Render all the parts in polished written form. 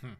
Hmm.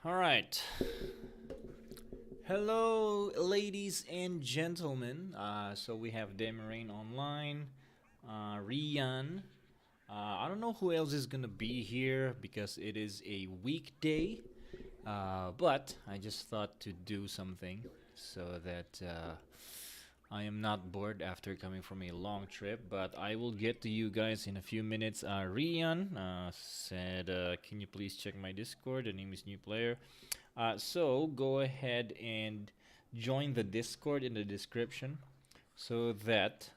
All right. Hello, ladies and gentlemen. So we have Demarine online, Rian. I don't know who else is gonna be here because it is a weekday. But I just thought to do something so that I am not bored after coming from a long trip. But I will get to you guys in a few minutes. Rian said, "Can you please check my Discord? The name is new player." So go ahead and join the Discord in the description. so that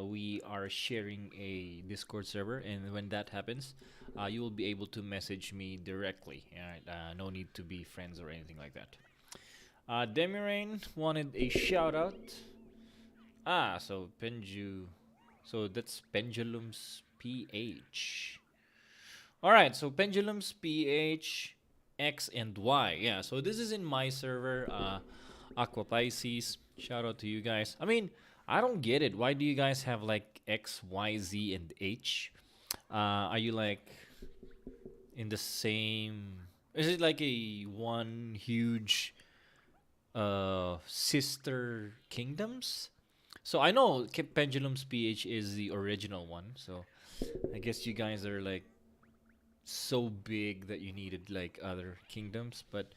we are sharing a Discord server, and when that happens, you will be able to message me directly. All right, no need to be friends or anything like that. Demarine wanted a shout out. So so that's Pendulum's PH. All right, so Pendulum's PH, X and Y. Yeah, so this is in my server, Aqua Pisces. Shout out to you guys. I mean, I don't get it. Why do you guys have like X, Y, Z, and H? Are you like in the same? Is it like a one huge sister kingdoms? So I know Pendulum's PH is the original one. So I guess you guys are like so big that you needed like other kingdoms, but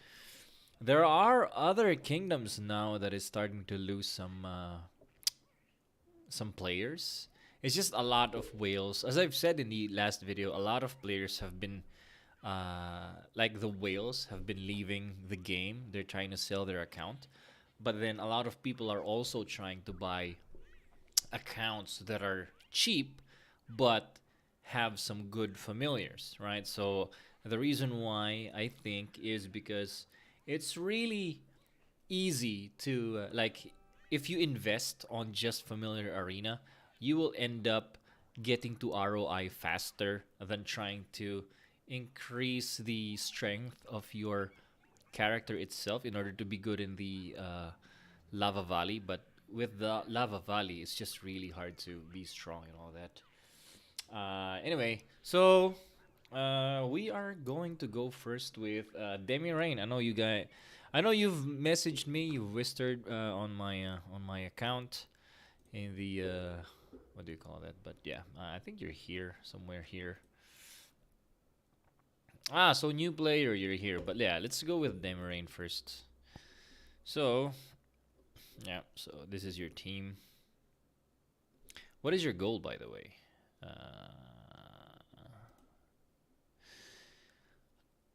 there are other kingdoms now that is starting to lose some players. It's just a lot of whales. As I've said in the last video, a lot of players have been like the whales have been leaving the game. They're trying to sell their account, but then a lot of people are also trying to buy accounts that are cheap but have some good familiars, right? So the reason why I think is because it's really easy to like if you invest on just familiar arena, you will end up getting to ROI faster than trying to increase the strength of your character itself in order to be good in the lava valley. But with the lava valley, it's just really hard to be strong and all that. Anyway, so we are going to go first with Demarine. I know you've messaged me, you've whispered on my account in the what do you call that? But yeah, I think you're here somewhere here. So new player, you're here. But yeah, let's go with Demarine first. So yeah, so this is your team. What is your goal, by the way?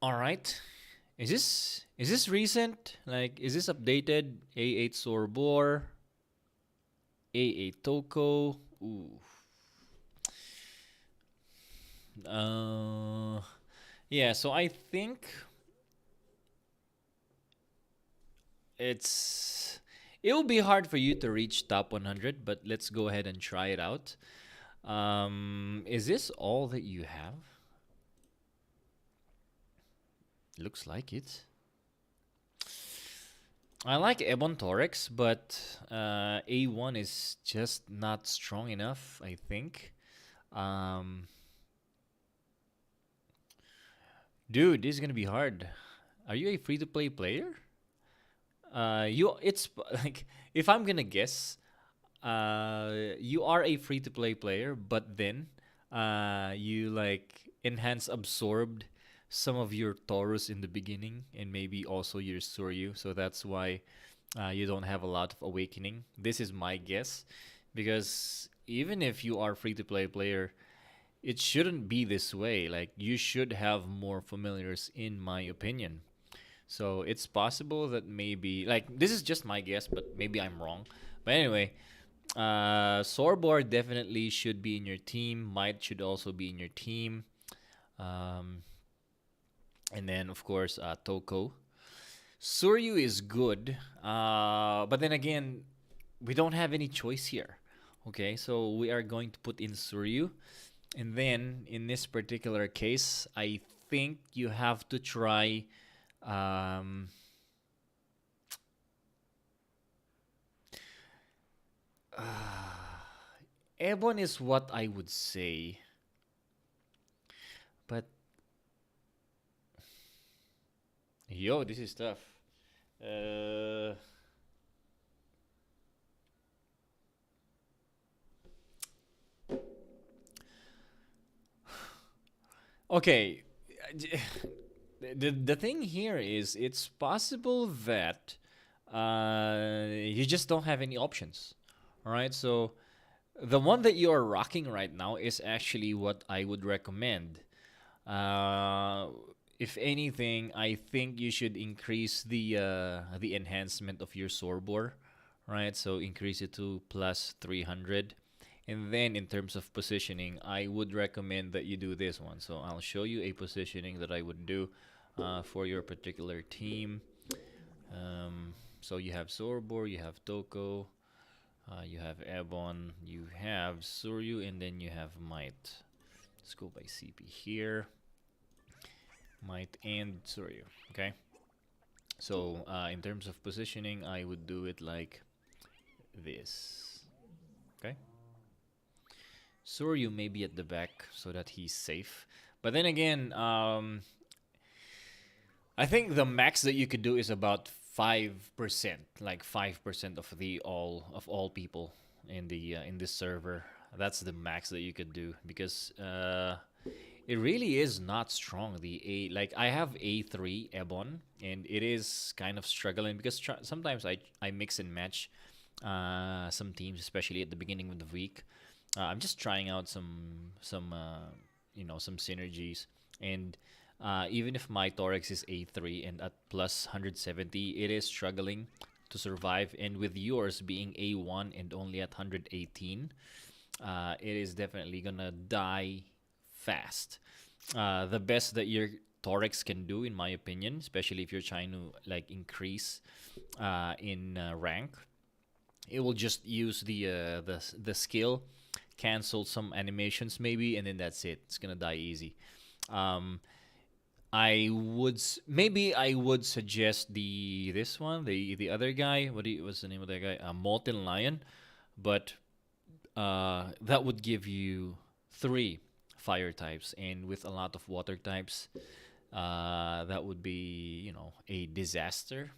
All right. Is this recent? Like, is this updated? A8 Sorbor, A8 Toko. Ooh. Yeah. So I think it will be hard for you to reach top 100, but let's go ahead and try it out. Is this all that you have? Looks like it. I like Ebon Torex, but A1 is just not strong enough, I think. Um, Dude, this is gonna be hard. Are you a free-to-play player? It's like if I'm gonna guess, you are a free-to-play player, but then you like enhance absorbed some of your Taurus in the beginning and maybe also your Suryu, so that's why you don't have a lot of awakening. This is my guess, because even if you are free-to-play player, it shouldn't be this way. Like you should have more familiars, in my opinion. So it's possible that maybe like this is just my guess, but maybe I'm wrong. But anyway, Sorbor definitely should be in your team. Might should also be in your team. Um, and then of course Toko. Suryu is good, but then again, we don't have any choice here. Okay, so we are going to put in Suryu, and then in this particular case, I think you have to try. Um, Ebon is what I would say, but yo, this is tough. Uh, okay, the thing here is it's possible that you just don't have any options. All right, so the one that you are rocking right now is actually what I would recommend. Uh, if anything, I think you should increase the enhancement of your Sorbor, right? So increase it to plus 300. And then in terms of positioning, I would recommend that you do this one. So I'll show you a positioning that I would do for your particular team. So you have Sorbor, you have Toko, you have Ebon, you have Suryu, and then you have Might. Let's go by CP here. Might and Suryu, okay? So in terms of positioning, I would do it like this, okay? Suryu may be at the back so that he's safe. But then again, I think the max that you could do is about 5%, like 5% of all people in this server. That's the max that you could do because it really is not strong. The A, like I have A3 Ebon, and it is kind of struggling because sometimes I mix and match some teams, especially at the beginning of the week. I'm just trying out some synergies, and even if my Thorax is A3 and at plus 170, it is struggling to survive. And with yours being A1 and only at 118, it is definitely gonna die fast. The best that your Thorax can do, in my opinion, especially if you're trying to like increase in rank, it will just use the skill, cancel some animations maybe, and then that's it. It's gonna die easy. Maybe I would suggest this one, the other guy. What's the name of that guy? Molten Lion, but that would give you 3 fire types, and with a lot of water types, that would be a disaster.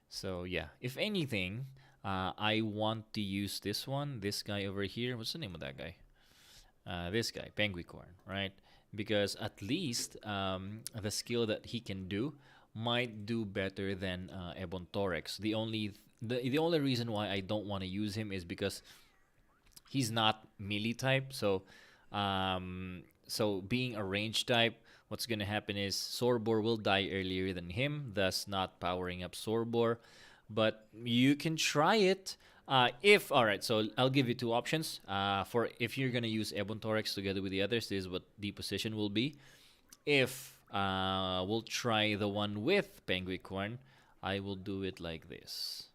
So yeah, if anything, I want to use this guy over here. What's the name of that guy? This guy, Penguicorn, right? Because at least the skill that he can do might do better than Ebon Thorax. The only reason why I don't want to use him is because he's not melee type. So being a range type, what's gonna happen is Sorbor will die earlier than him, thus not powering up Sorbor. But you can try it. If all right, so I'll give you 2 options. For if you're gonna use Ebon Thorax together with the others, this is what the position will be. If we'll try the one with Penguicorn, I will do it like this.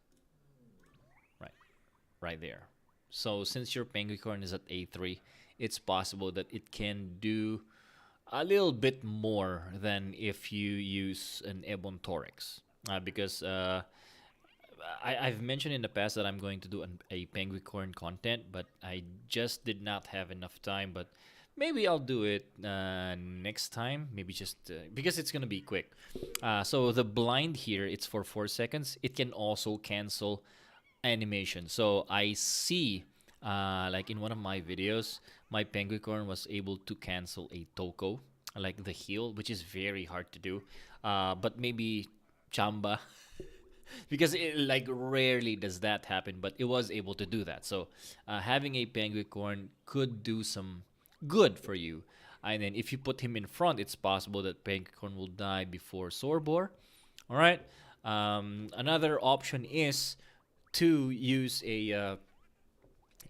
Right there. So since your Penguicorn is at A3, it's possible that it can do a little bit more than if you use an Ebon Thorax. Because I've mentioned in the past that I'm going to do a Penguicorn content, but I just did not have enough time. But maybe I'll do it next time. Maybe just because it's gonna be quick. So the blind here, it's for 4 seconds. It can also cancel animation. So I see, like in one of my videos, my Penguicorn was able to cancel a Toko, like the heal, which is very hard to do. But maybe Chamba, because it like rarely does that happen, but it was able to do that. So having a Penguicorn could do some good for you. And then if you put him in front, it's possible that Penguicorn will die before Sorbor. All right. Another option is to use a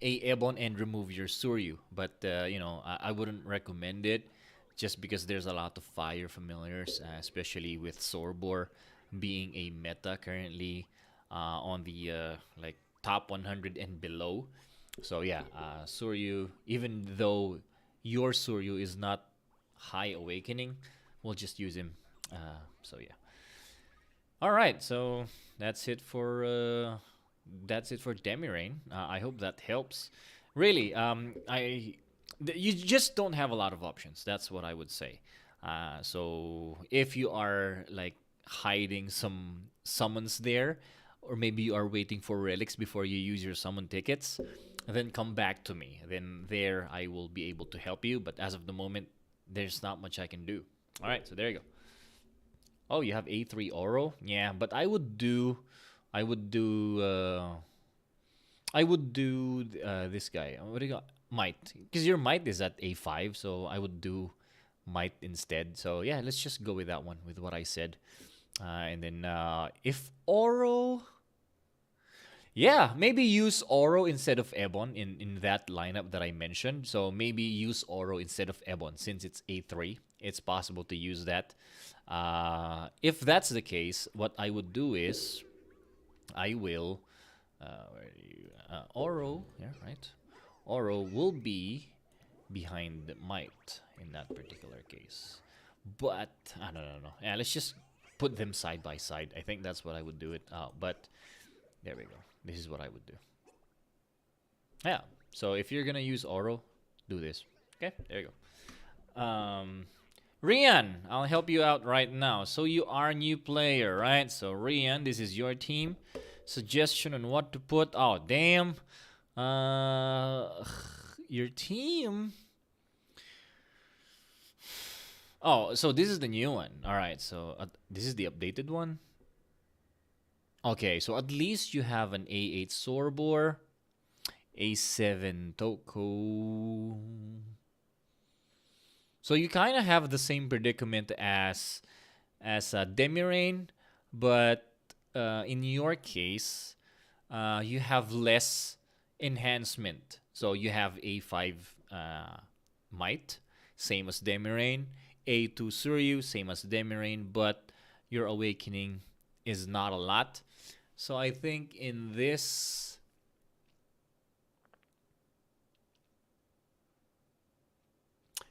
Ebon and remove your Suryu, but I wouldn't recommend it just because there's a lot of fire familiars, especially with Sorbor being a meta currently on the like top 100 and below. So yeah, Suryu, even though your Suryu is not high awakening, we'll just use him. So yeah. All right, so that's it for Demarine. I hope that helps. Really, you just don't have a lot of options. That's what I would say. So if you are like hiding some summons there, or maybe you are waiting for relics before you use your summon tickets, then come back to me. Then there I will be able to help you. But as of the moment, there's not much I can do. All right, so there you go. Oh, you have A3 Oro? Yeah, but I would do this guy. What do you got? Might, because your might is at A5, so I would do might instead. So yeah, let's just go with that one, with what I said. And then if Oro, Yeah, maybe use Oro instead of Ebon in that lineup that I mentioned. So maybe use Oro instead of Ebon since it's A3. It's possible to use that. If that's the case, what I would do is I will where do you, Oro, yeah, right. Oro will be behind Might in that particular case. But I don't know. Yeah, let's just put them side by side. I think that's what I would do it. But there we go. This is what I would do. Yeah. So if you're gonna use Oro, do this. Okay. There you go. Rian, I'll help you out right now. So you are a new player, right? So Rian, this is your team. Suggestion on what to put. Oh damn. Your team. Oh, so this is the new one. All right. So this is the updated one. Okay, so at least you have an A8 Sorbor, A7 Toko. So you kind of have the same predicament as Demarine, but in your case, you have less enhancement. So you have A5 Might, same as Demarine, A2 Suryu, same as Demarine, but your awakening is not a lot. So I think in this,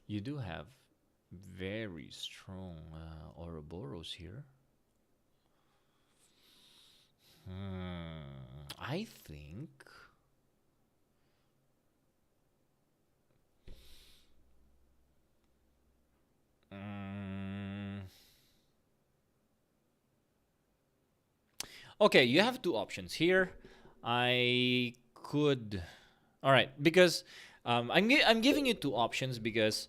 you do have very strong Ouroboros here. I think. Okay, you have two options here. I could. All right, because I'm giving you two options because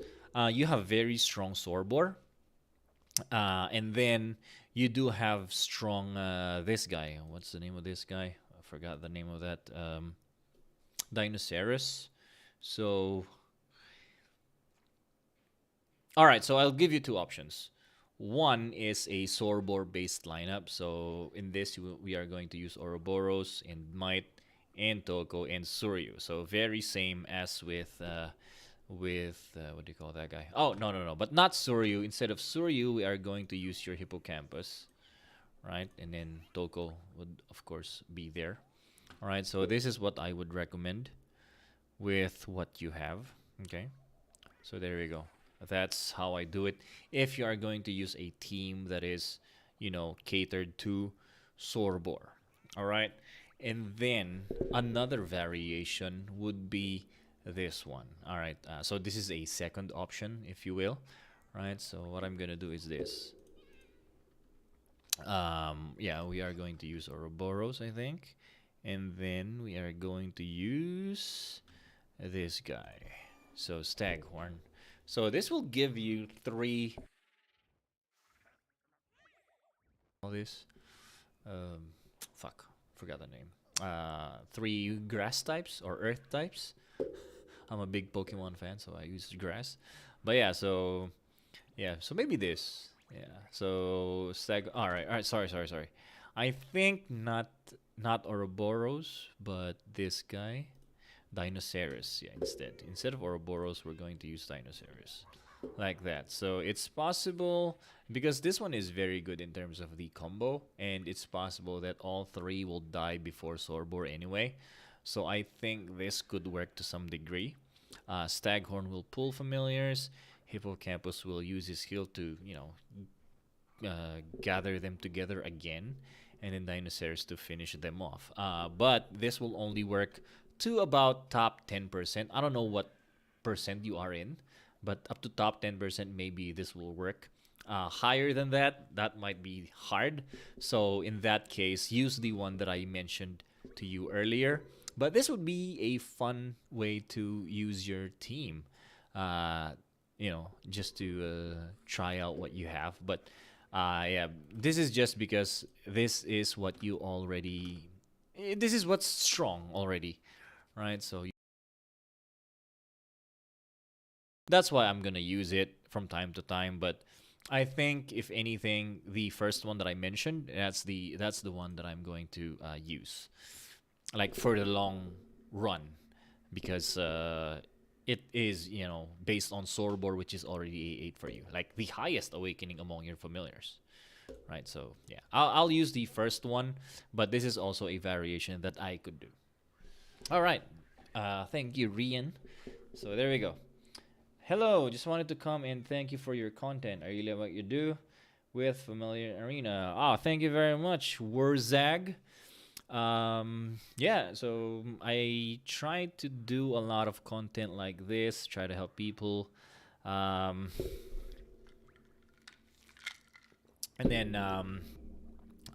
you have very strong Sorbor, and then you do have strong this guy. What's the name of this guy? I forgot the name of that. Dinosaurus. So, all right. So I'll give you two options. One is a Sorbor based lineup. So in this, we are going to use Ouroboros and Might and Toko and Suryu. So very same as with what do you call that guy? Oh no, but not Suryu. Instead of Suryu, we are going to use your Hippocampus, right? And then Toko would of course be there. All right. So this is what I would recommend with what you have. Okay. So there we go. That's how I do it. If you are going to use a team that is, catered to Sorbor. All right. And then another variation would be this one. All right. So this is a second option, if you will. Right. So what I'm going to do is this. Yeah, we are going to use Ouroboros, I think. And then we are going to use this guy. So Staghorn. So this will give you three. All this. Um, fuck, forgot the name. Three grass types or earth types. I'm a big Pokemon fan, so I use grass. But so maybe this. Yeah. So Stag. All right. Sorry. I think not Ouroboros, but this guy. Dinosaurus, yeah, instead of Ouroboros, we're going to use Dinosaurus, like that. So it's possible because this one is very good in terms of the combo, and it's possible that all three will die before Sorbor anyway. So I think this could work to some degree. Staghorn will pull familiars. Hippocampus will use his skill to gather them together again, and then Dinosaurs to finish them off. But this will only work to about top 10%. I don't know what percent you are in, but up to top 10%, maybe this will work. Higher than that, that might be hard. So in that case, use the one that I mentioned to you earlier. But this would be a fun way to use your team. Just to try out what you have. But yeah, this is just because this is what you already. This is what's strong already, right? So that's why I'm gonna use it from time to time. But I think if anything, the first one that I mentioned, that's the one that I'm going to use. like for the long run, because it is, based on Sorbor, which is already A8 for you, like the highest awakening among your familiars, right? So yeah, I'll use the first one, but this is also a variation that I could do. All right, thank you, Rian. So there we go. Hello, just wanted to come and thank you for your content. I really love what you do with Familiar Arena. Ah, thank you very much, Wurzag. Yeah, so I try to do a lot of content like this, try to help people. Um, and then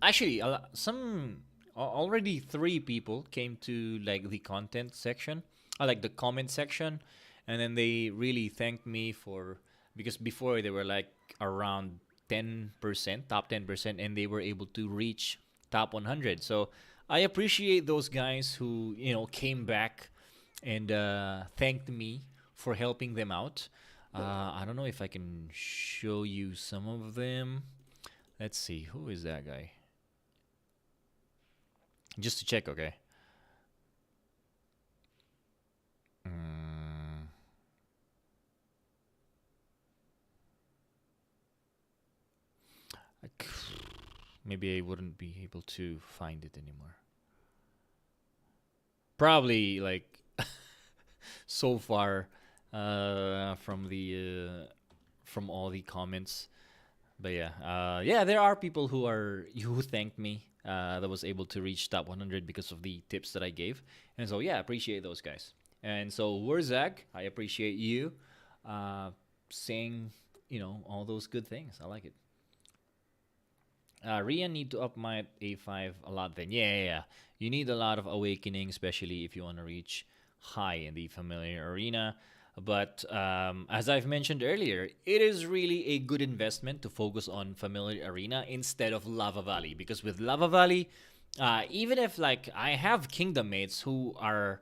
actually some already three people came to like the content section, like the comment section, and then they really thanked me for, because before they were like around 10%, top 10%, and they were able to reach top 100. So I appreciate those guys who came back and thanked me for helping them out. I don't know if I can show you some of them. Let's see, who is that guy? Just to check, okay? Mm, like, maybe I wouldn't be able to find it anymore. Probably like so far from all the comments. But yeah, yeah, there are people who thanked me that was able to reach top 100 because of the tips that I gave, and so yeah, appreciate those guys. And so Wurzak, I appreciate you saying all those good things. I like it. Rian need to up my A5 a lot then. Yeah, yeah, yeah. You need a lot of awakening, especially if you want to reach high in the familiar arena. But as I've mentioned earlier, it is really a good investment to focus on familiar arena instead of Lava Valley. Because with Lava Valley, even if like I have kingdom mates who are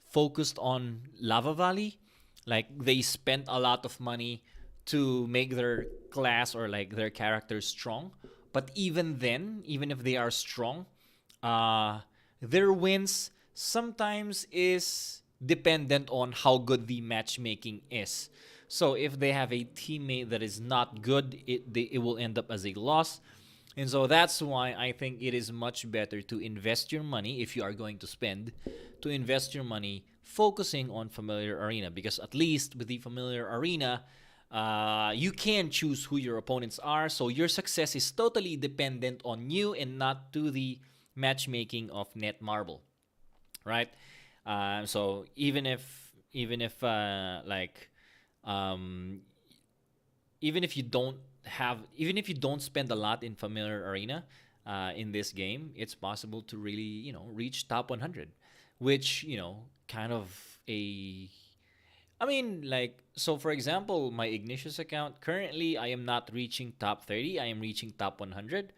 focused on Lava Valley, like they spent a lot of money to make their class or like their characters strong. But even then, even if they are strong, uh, their wins sometimes is dependent on how good the matchmaking is. So if they have a teammate that is not good, it will end up as a loss. And so that's why I think it is much better to invest your money, if you are going to spend, to invest your money focusing on familiar arena, because at least with the familiar arena, you can choose who your opponents are. So your success is totally dependent on you and not to the matchmaking of Netmarble, right? So even if like um, even if you don't spend a lot in familiar arena in this game, it's possible to really reach top 100, which kind of a I mean, like, so for example, my Ignatius account, currently I am not reaching top 30, I am reaching top 100,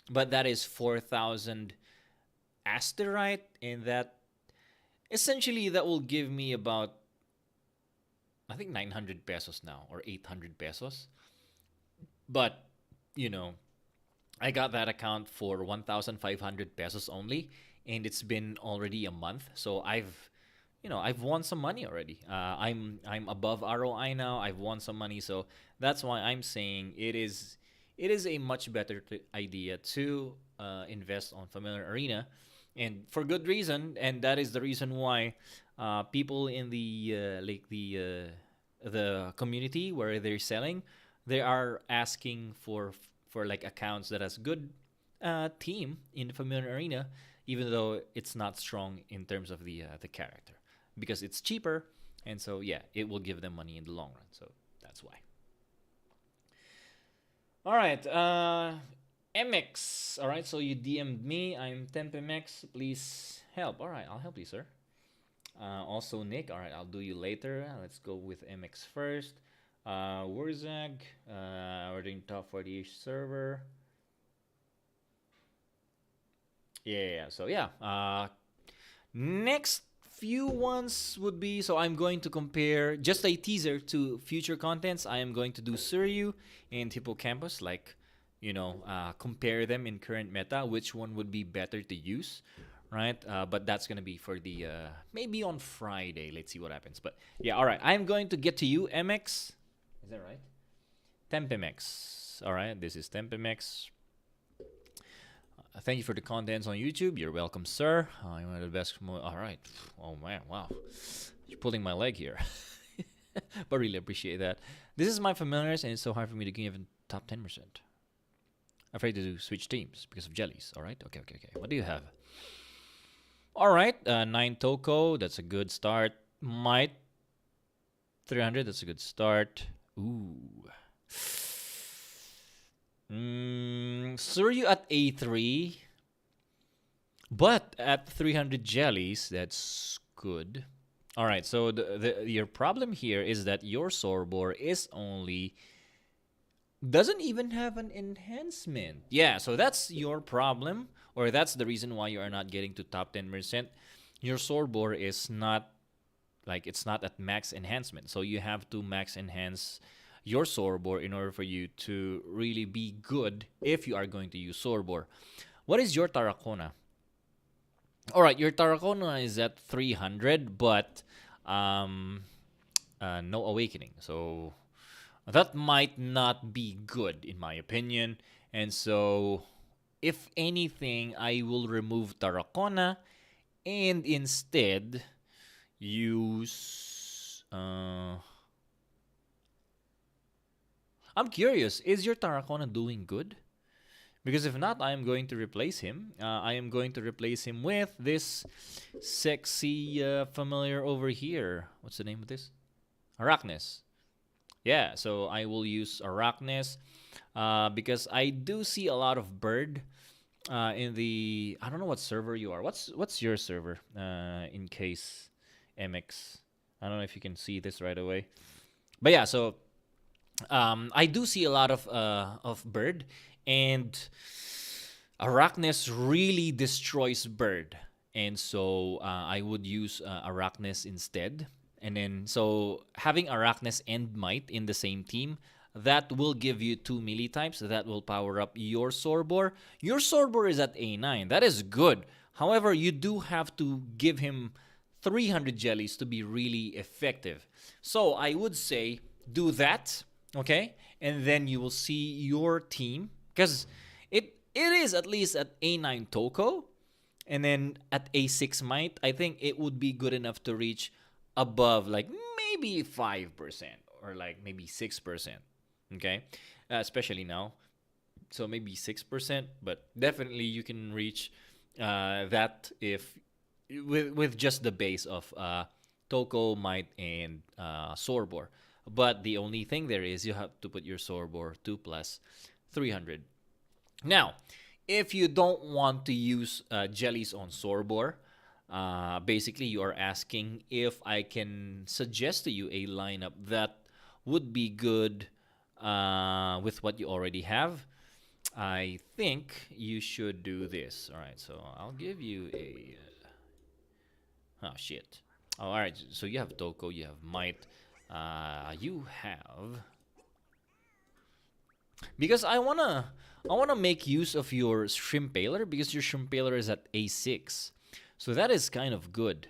but that is 4,000 asterite, and that essentially that will give me about, I think, 900 pesos now, or 800 pesos. But, you know, I got that account for 1,500 pesos only, and it's been already a month, so I've won some money already. I'm above ROI now. I've won some money, so that's why I'm saying it is a much better idea to invest on familiar arena, and for good reason. And that is the reason why people in the community where they're selling, they are asking for like accounts that has good team in the familiar arena, even though it's not strong in terms of the character, because it's cheaper, and so yeah, it will give them money in the long run. So that's why. All right, MX. All right, so you DM'd me. I'm Tempe Max. Please help. All right, I'll help you, sir. Also, Nick. All right, I'll do you later. Let's go with MX first. Wurzag. We're doing top 40-ish server. Yeah. So yeah. Next few ones would be, so I'm going to compare just a teaser to future contents. I am going to do Suryu and Hippocampus, like compare them in current meta, which one would be better to use, right? But that's gonna be for the maybe on Friday. Let's see what happens. But yeah, all right. I'm going to get to you, MX. Is that right? Tempe Max. All right, this is Tempe Max. Thank you for the contents on YouTube. You're welcome, sir. You're one of the best. All right. Oh man, wow. You're pulling my leg here. But really appreciate that. This is my familiars, and it's so hard for me to give a top 10%. Afraid to do switch teams because of jellies. All right. Okay. What do you have? All right. 9 Toko. That's a good start. Might 300. That's a good start. Ooh. Suryu at A3. But at 300 jellies, that's good. All right, so your problem here is that your Sorbor is only doesn't even have an enhancement. Yeah, so that's your problem, or that's the reason why you are not getting to top 10%. Your Sorbor is not like it's not at max enhancement, so you have to max enhance your Sorbor in order for you to really be good if you are going to use Sorbor. What is your Tarracona? All right, your Tarracona is at 300, but no awakening. So that might not be good in my opinion. And so if anything, I will remove Tarracona and instead use... I'm curious, is your Tarracona doing good? Because if not, I am going to replace him. I am going to replace him with this sexy familiar over here. What's the name of this? Arachnes. Yeah, so I will use Arachnes because I do see a lot of bird in the... I don't know what server you are. What's your server in case MX? I don't know if you can see this right away. But yeah, so I do see a lot of bird. And Arachnes really destroys bird. And so I would use Arachnes instead. And then, so having Arachnes and Might in the same team, that will give you 2 melee types. That will power up your Sorbor. Your Sorbor is at A9. That is good. However, you do have to give him 300 jellies to be really effective. So I would say do that, okay? And then you will see your team. Because it is at least at A9 Toko. And then at A6 Might, I think it would be good enough to reach above like maybe 5% or like maybe 6%. Okay? Especially now. So maybe 6%. But definitely you can reach that if with just the base of Toko, Might, and Sorbor. But the only thing there is you have to put your Sorbor 2 plus 300. Now, if you don't want to use jellies on Sorbor, basically you are asking if I can suggest to you a lineup that would be good with what you already have. I think you should do this. All right, so I'll give you a... oh, shit. Oh, all right, so you have Toko, you have Might. You have... because I wanna make use of your Shrimpaler because your Shrimpaler is at A6, so that is kind of good.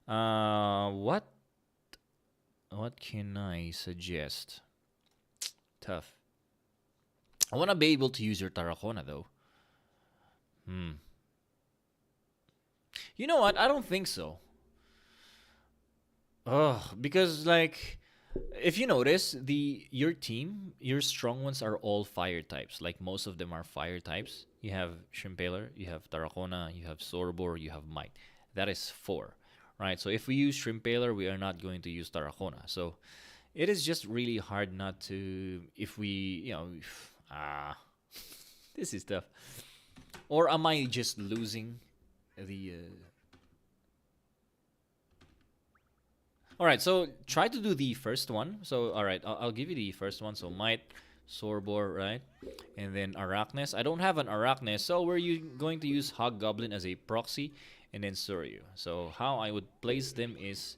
What can I suggest? Tough. I wanna be able to use your Tarracona though. You know what? I don't think so. Because like... if you notice, your team, your strong ones are all fire types. Like most of them are fire types. You have Shrimpaler, you have Tarracona, you have Sorbor, you have Might. That is 4, right? So if we use Shrimpaler, we are not going to use Tarracona. So it is just really hard not to, if we, this is tough. Or am I just losing the... All right, so try to do the first one. So, all right, I'll give you the first one. So, Might, Sorbor, right? And then Arachnes. I don't have an Arachnes, so we're going to use Hobgoblin as a proxy and then Suryu. So, how I would place them is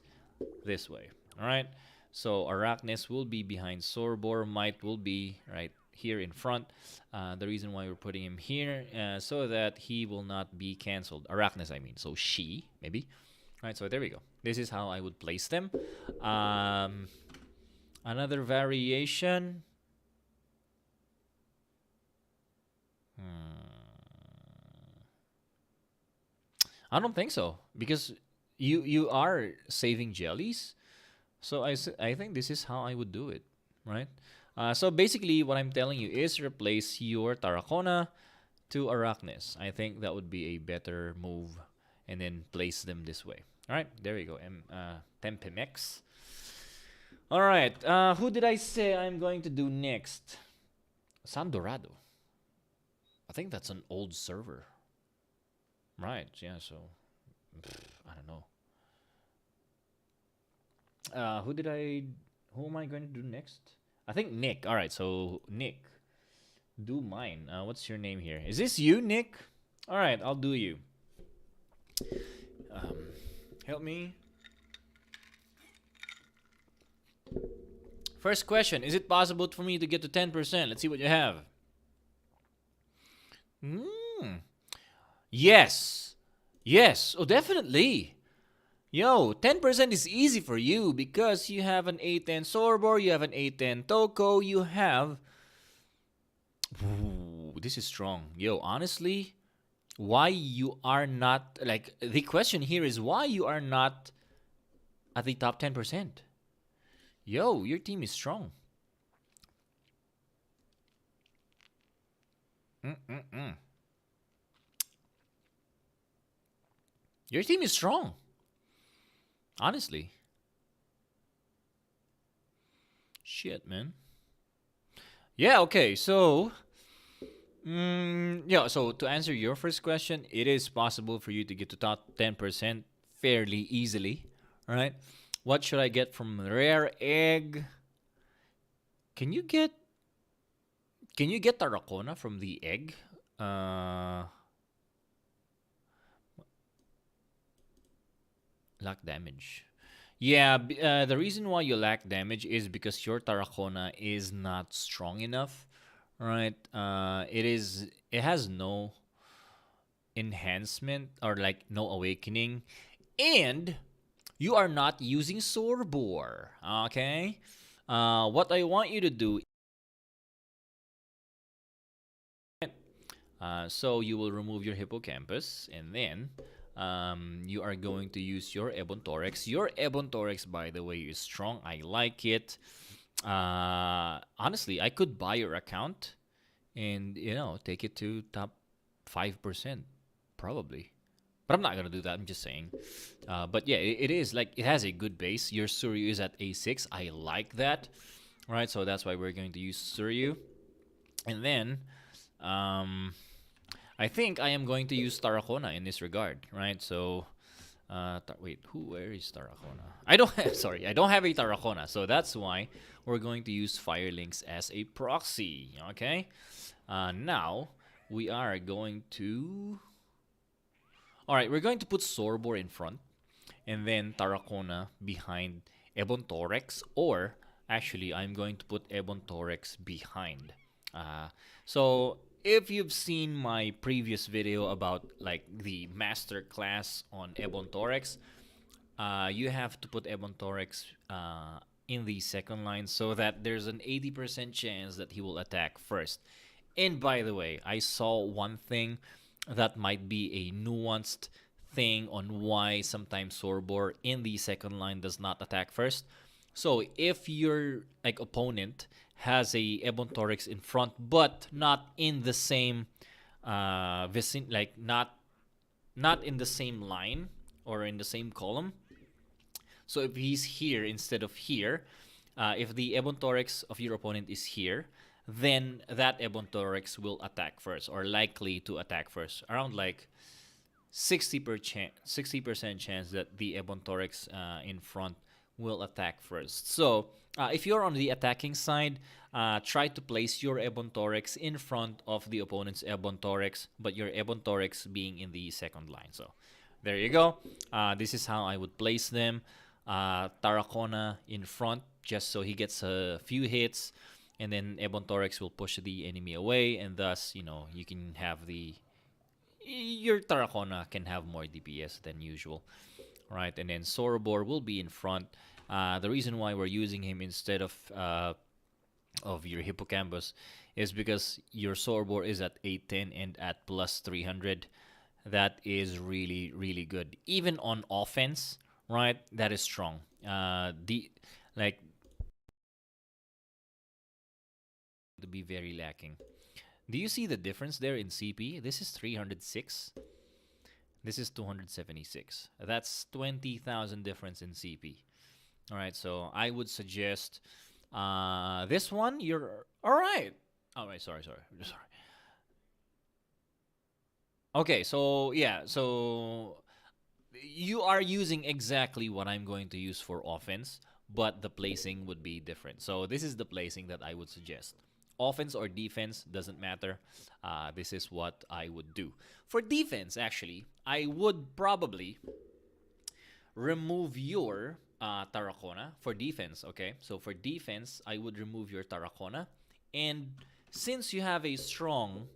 this way, all right? So, Arachnes will be behind Sorbor. Might will be right here in front. The reason why we're putting him here, so that he will not be cancelled. Arachnes, I mean. So she, maybe. All right, so there we go. This is how I would place them. Another variation. I don't think so, because you are saving jellies. So I think this is how I would do it, right? So basically, what I'm telling you is replace your Tarracona to Arachnes. I think that would be a better move, and then place them this way. All right, there we go. Tempe Max. All right, who did I say I'm going to do next? San Dorado. I think that's an old server. Right, yeah, so I don't know. Who am I going to do next? I think Nick. All right, so Nick, do mine. What's your name here? Is this you, Nick? All right, I'll do you. Help me. First question, is it possible for me to get to 10%? Let's see what you have. Yes. Yes. Oh, definitely. Yo, 10% is easy for you because you have an A10 Sorbor, you have an A10 Toko, you have... Ooh, this is strong. Yo, honestly, why you are not... Like, the question here is why you are not at the top 10%. Yo, your team is strong. Your team is strong. Honestly. Shit, man. Yeah, okay, so... yeah, so to answer your first question, it is possible for you to get to top 10% fairly easily, right? What should I get from rare egg? Can you get Tarracona from the egg? Lack damage. Yeah, the reason why you lack damage is because your Tarracona is not strong enough, right? It has no enhancement or like no awakening, and you are not using Sorbor. Okay, what I want you to do. So you will remove your hippocampus, and then you are going to use your Ebon Thorax. Your Ebon Thorax, by the way, is strong. I like it. Honestly, I could buy your account and, take it to top 5%, probably. But I'm not going to do that. I'm just saying. But yeah, it is like it has a good base. Your Suryu is at A6. I like that. All right, so that's why we're going to use Suryu. And then... I think I am going to use Tarracona in this regard, right? So, wait, where is Tarracona? I don't have a Tarracona, so that's why we're going to use Firelinks as a proxy, okay? Now, we are going to... Alright, we're going to put Sorbor in front, and then Tarracona behind Ebon Thorax, or actually, I'm going to put Ebon Thorax behind. So... If you've seen my previous video about like the master class on Ebon Thorax, you have to put Ebon Thorax in the second line so that there's an 80% chance that he will attack first. And by the way, I saw one thing that might be a nuanced thing on why sometimes Sorbor in the second line does not attack first. So if your like opponent has a Ebon Thorax in front, but not in the same not in the same line or in the same column. So if he's here instead of here, if the Ebon Thorax of your opponent is here, then that Ebon Thorax will attack first, or likely to attack first, around like 60% chance that the Ebon Thorax in front will attack first. So if you're on the attacking side, try to place your Ebon Thorax in front of the opponent's Ebon Thorax, but your Ebon Thorax being in the second line. So there you go. This is how I would place them. Tarracona in front, just so he gets a few hits. and then Ebon Torex will push the enemy away, and thus, you can have your Tarracona can have more DPS than usual, right? And then Sorobor will be in front. The reason why we're using him instead of your Hippocampus is because your Sorobor is at 810 and at plus 300. That is really, really good. Even on offense, right? That is strong. The like to be very lacking. Do you see the difference there in CP? This is 306. This is 276. That's 20,000 difference in CP. All right, so I would suggest this one. You're all right. All right, sorry. Okay, so yeah, so you are using exactly what I'm going to use for offense, but the placing would be different. So this is the placing that I would suggest. Offense or defense doesn't matter. This is what I would do. For defense, actually, I would probably remove your Tarracona for defense, okay? So for defense, I would remove your Tarracona. And since you have a strong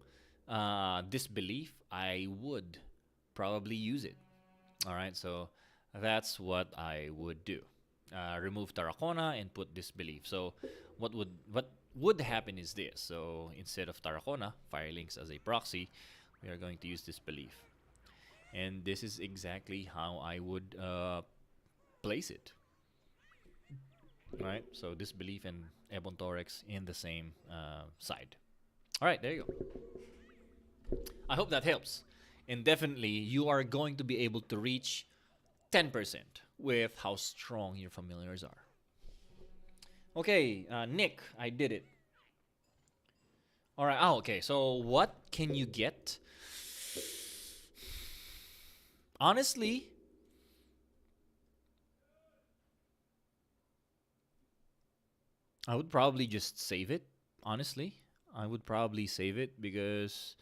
disbelief, I would probably use it. All right, so that's what I would do. Remove Tarracona and put disbelief. So what would happen is this. So instead of Tarracona, Firelinks as a proxy, we are going to use disbelief. And this is exactly how I would place it. Right, so disbelief and Ebon Torex in the same side. All right, there you go. I hope that helps. And definitely, you are going to be able to reach 10% with how strong your familiars are. Okay, Nick, I did it. All right. Oh, okay. So what can you get? Honestly, I would probably just save it. Honestly, I would probably save it because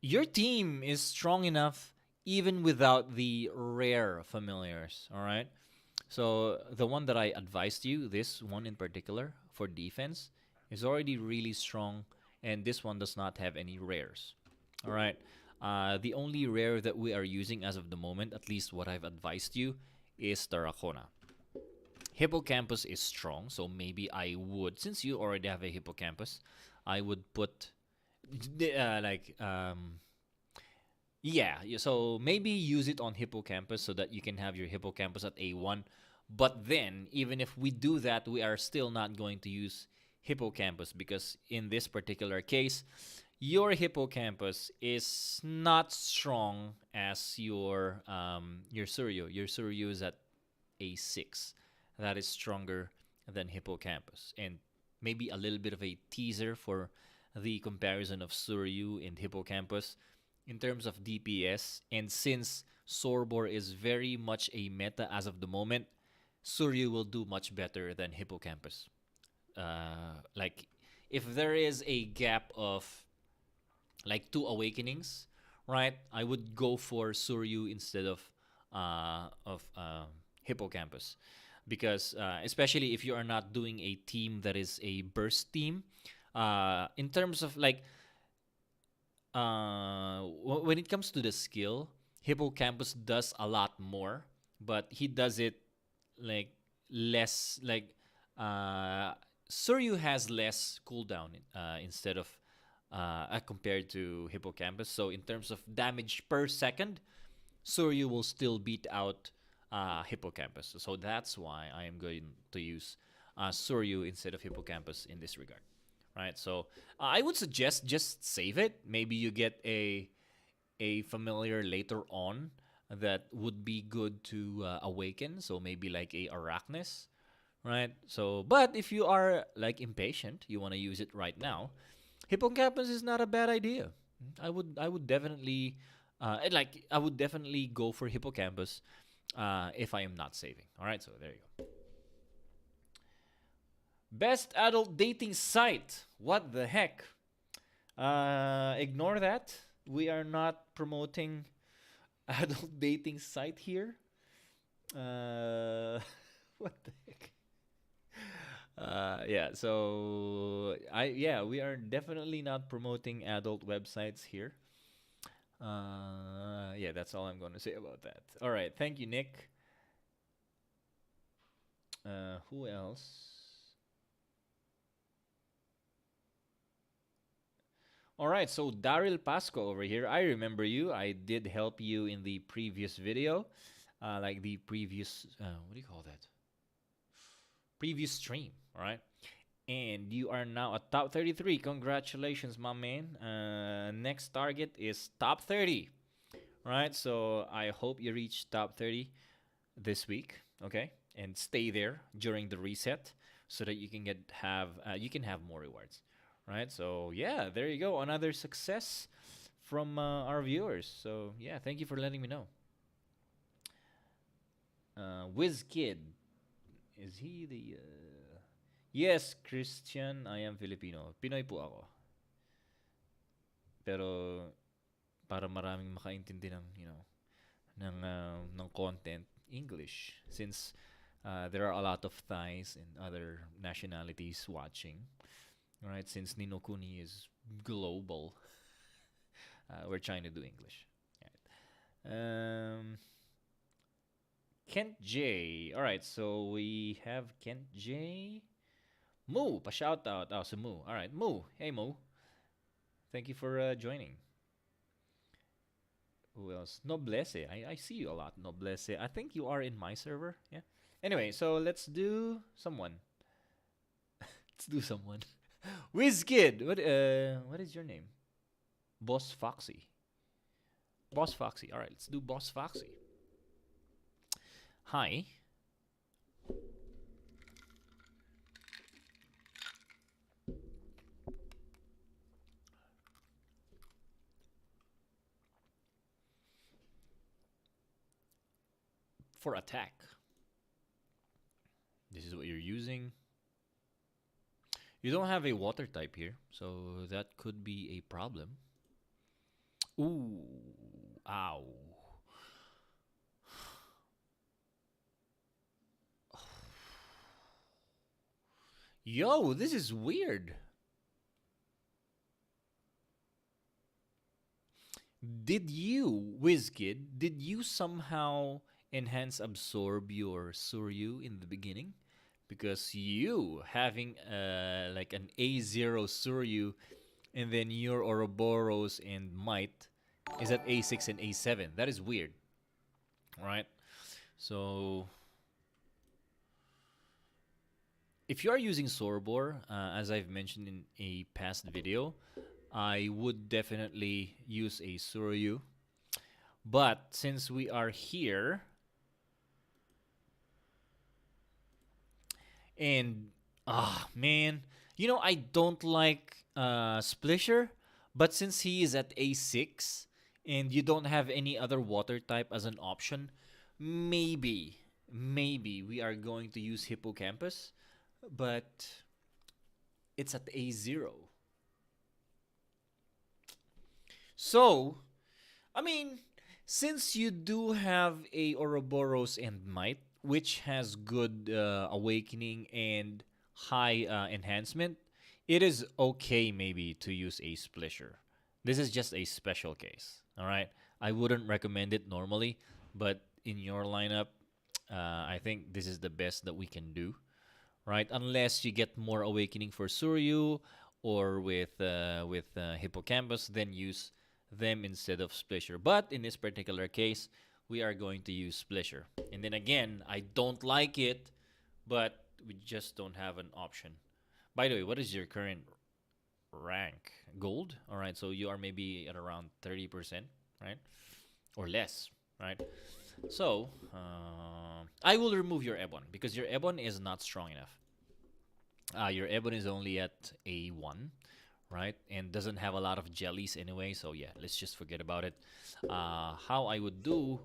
your team is strong enough even without the rare familiars. All right. So the one that I advised you, this one in particular for defense, is already really strong, and this one does not have any rares. All right. The only rare that we are using as of the moment, at least what I've advised you, is Tarracona. Hippocampus is strong, so maybe I would, since you already have a hippocampus, I would put like yeah, so maybe use it on hippocampus so that you can have your hippocampus at A1. But then, even if we do that, we are still not going to use hippocampus because in this particular case, your hippocampus is not strong as your Suryo. Your Suryo is at A6. That is stronger than hippocampus. And maybe a little bit of a teaser for the comparison of Suryu and hippocampus in terms of DPS. And since Sorbor is very much a meta as of the moment, Suryu will do much better than hippocampus. Like, if there is a gap of like two awakenings, right? I would go for Suryu instead of hippocampus because especially if you are not doing a team that is a burst team, in terms of like when it comes to the skill, hippocampus does a lot more, but he does it like less like Suryu has less cooldown instead of compared to hippocampus. So in terms of damage per second, Suryu will still beat out hippocampus. So that's why I am going to use Suryu instead of hippocampus in this regard. Right. So I would suggest just save it. Maybe you get a familiar later on that would be good to awaken. So maybe like a Arachnis, right? So, but if you are like impatient, you want to use it right now, hippocampus is not a bad idea. I would definitely I would definitely go for hippocampus if I am not saving. All right, so there you go. Best adult dating site. What the heck? Ignore that. We are not promoting adult dating site here. What the heck? Yeah, so we are definitely not promoting adult websites here. Yeah, that's all I'm going to say about that. All right, thank you, Nick. Who else? All right, so Daryl Pasco over here. I remember you. I did help you in the previous video, like the previous what do you call that? Previous stream. All right, and you are now at top 33. Congratulations, my man. Next target is top 30. Right, so I hope you reach top 30 this week. Okay, and stay there during the reset so that you can have more rewards. Right, so yeah, there you go. Another success from our viewers. So yeah, thank you for letting me know. Wiz Kid, is he the? Yes, Christian. I am Filipino. Pinoy po ako. Pero para maraming makaintindi ng ng content English, since there are a lot of Thais and other nationalities watching. All right, since Ninokuni is global, we're trying to do English. All right. Kent J. All right, so we have Kent J. Moo, pa shout out. Oh, so Moo. All right, Moo. Hey, Moo. Thank you for joining. Who else? Noblesse. I see you a lot, Noblesse. I think you are in my server. Yeah. Anyway, so let's do someone. Let's do someone. Wizkid. What is your name? Boss Foxy. Boss Foxy. All right, let's do Boss Foxy. Hi. For attack. This is what you're using. You don't have a water type here, so that could be a problem. Ooh, ow. Yo, this is weird. Did you, WizKid, did you somehow enhance absorb your Suryu in the beginning? Because you having like an A0 Suryu and then your Ouroboros and Might is at A6 and A7. That is weird. Right? So if you are using Sorbor, as I've mentioned in a past video, I would definitely use a Suryu. But since we are here, and man, I don't like Splisher, but since he is at A6 and you don't have any other water type as an option, maybe we are going to use Hippocampus, but it's at A0. So, I mean, since you do have a Ouroboros and Might, which has good awakening and high enhancement, it is okay maybe to use a Splisher. This is just a special case, all right? I wouldn't recommend it normally, but in your lineup, I think this is the best that we can do, right? Unless you get more awakening for Suryu or with Hippocampus, then use them instead of Splisher. But in this particular case, we are going to use Splisher. And then again, I don't like it, but we just don't have an option. By the way, what is your current rank? Gold? All right, so you are maybe at around 30%, right? Or less, right? So, I will remove your Ebon because your Ebon is not strong enough. Your Ebon is only at A1, right? And doesn't have a lot of jellies anyway, so yeah, let's just forget about it. How I would do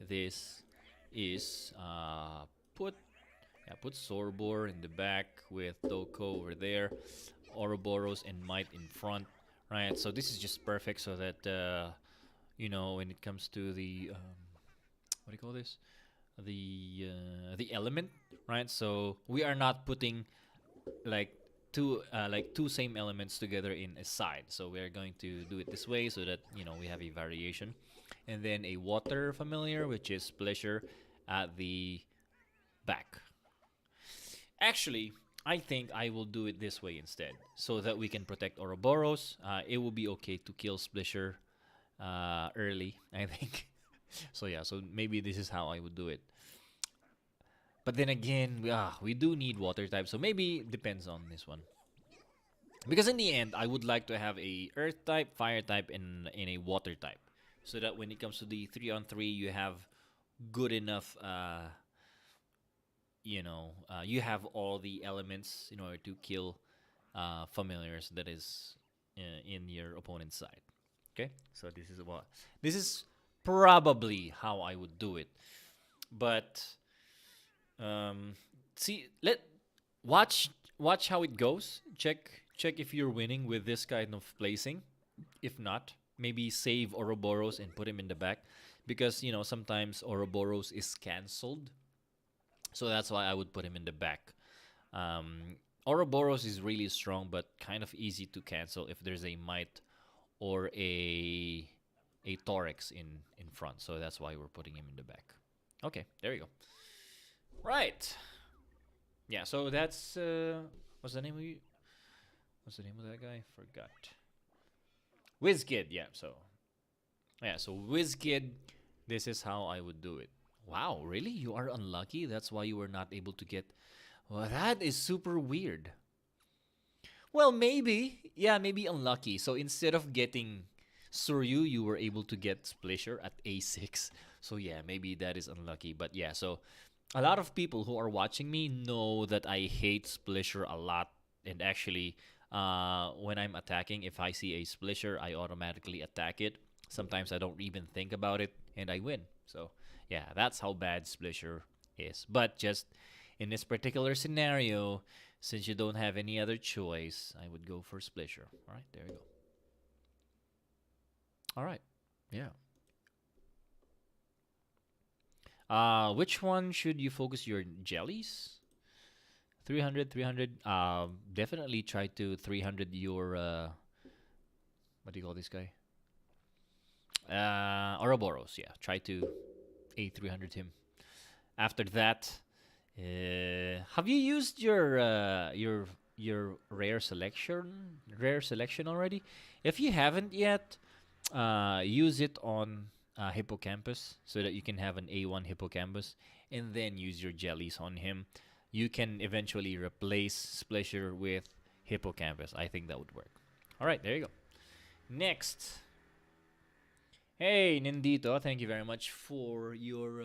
this is put Sorbor in the back with Doko over there, Ouroboros and Might in front, right? So this is just perfect so that when it comes to the what do you call this? The element, right? So we are not putting like two same elements together in a side. So we're going to do it this way so that we have a variation, and then a water familiar, which is pleasure at the back. Actually, I think I will do it this way instead, so that we can protect Ouroboros. It will be okay to kill Splisher early, I think. So yeah, so maybe this is how I would do it. But then again, we do need water type, so maybe it depends on this one. Because in the end, I would like to have a earth type, fire type, and in a water type, so that when it comes to the 3-on-3, you have good enough. You have all the elements in order to kill familiars that is in your opponent's side. Okay, so this is probably how I would do it. But see, watch watch how it goes. Check if you're winning with this kind of placing. If not, maybe save Ouroboros and put him in the back, because sometimes Ouroboros is cancelled. So that's why I would put him in the back. Ouroboros is really strong, but kind of easy to cancel if there's a might or a Thorax in front. So that's why we're putting him in the back. Okay, there you go. Right. Yeah. So that's what's the name of you? What's the name of that guy? Forgot. WizKid. Yeah. So WizKid. This is how I would do it. Wow, really? You are unlucky? That's why you were not able to get. Well, that is super weird. Well, maybe. Yeah, maybe unlucky. So instead of getting Suryu, you were able to get Splisher at A6. So yeah, maybe that is unlucky. But yeah, so a lot of people who are watching me know that I hate Splisher a lot. And actually, when I'm attacking, if I see a Splisher, I automatically attack it. Sometimes I don't even think about it, and I win. So yeah, that's how bad Splisher is. But just in this particular scenario, since you don't have any other choice, I would go for Splisher. All right, there you go. All right, yeah. Which one should you focus your jellies? 300, 300. Definitely try to 300 your what do you call this guy? Ouroboros. Yeah, try to A300 him. After that, have you used your rare selection already? If you haven't yet, use it on hippocampus so that you can have an A1 hippocampus, and then use your jellies on him. You can eventually replace Splisher with hippocampus. I think that would work. All right, there you go. Next. Hey, Nindito, thank you very much for your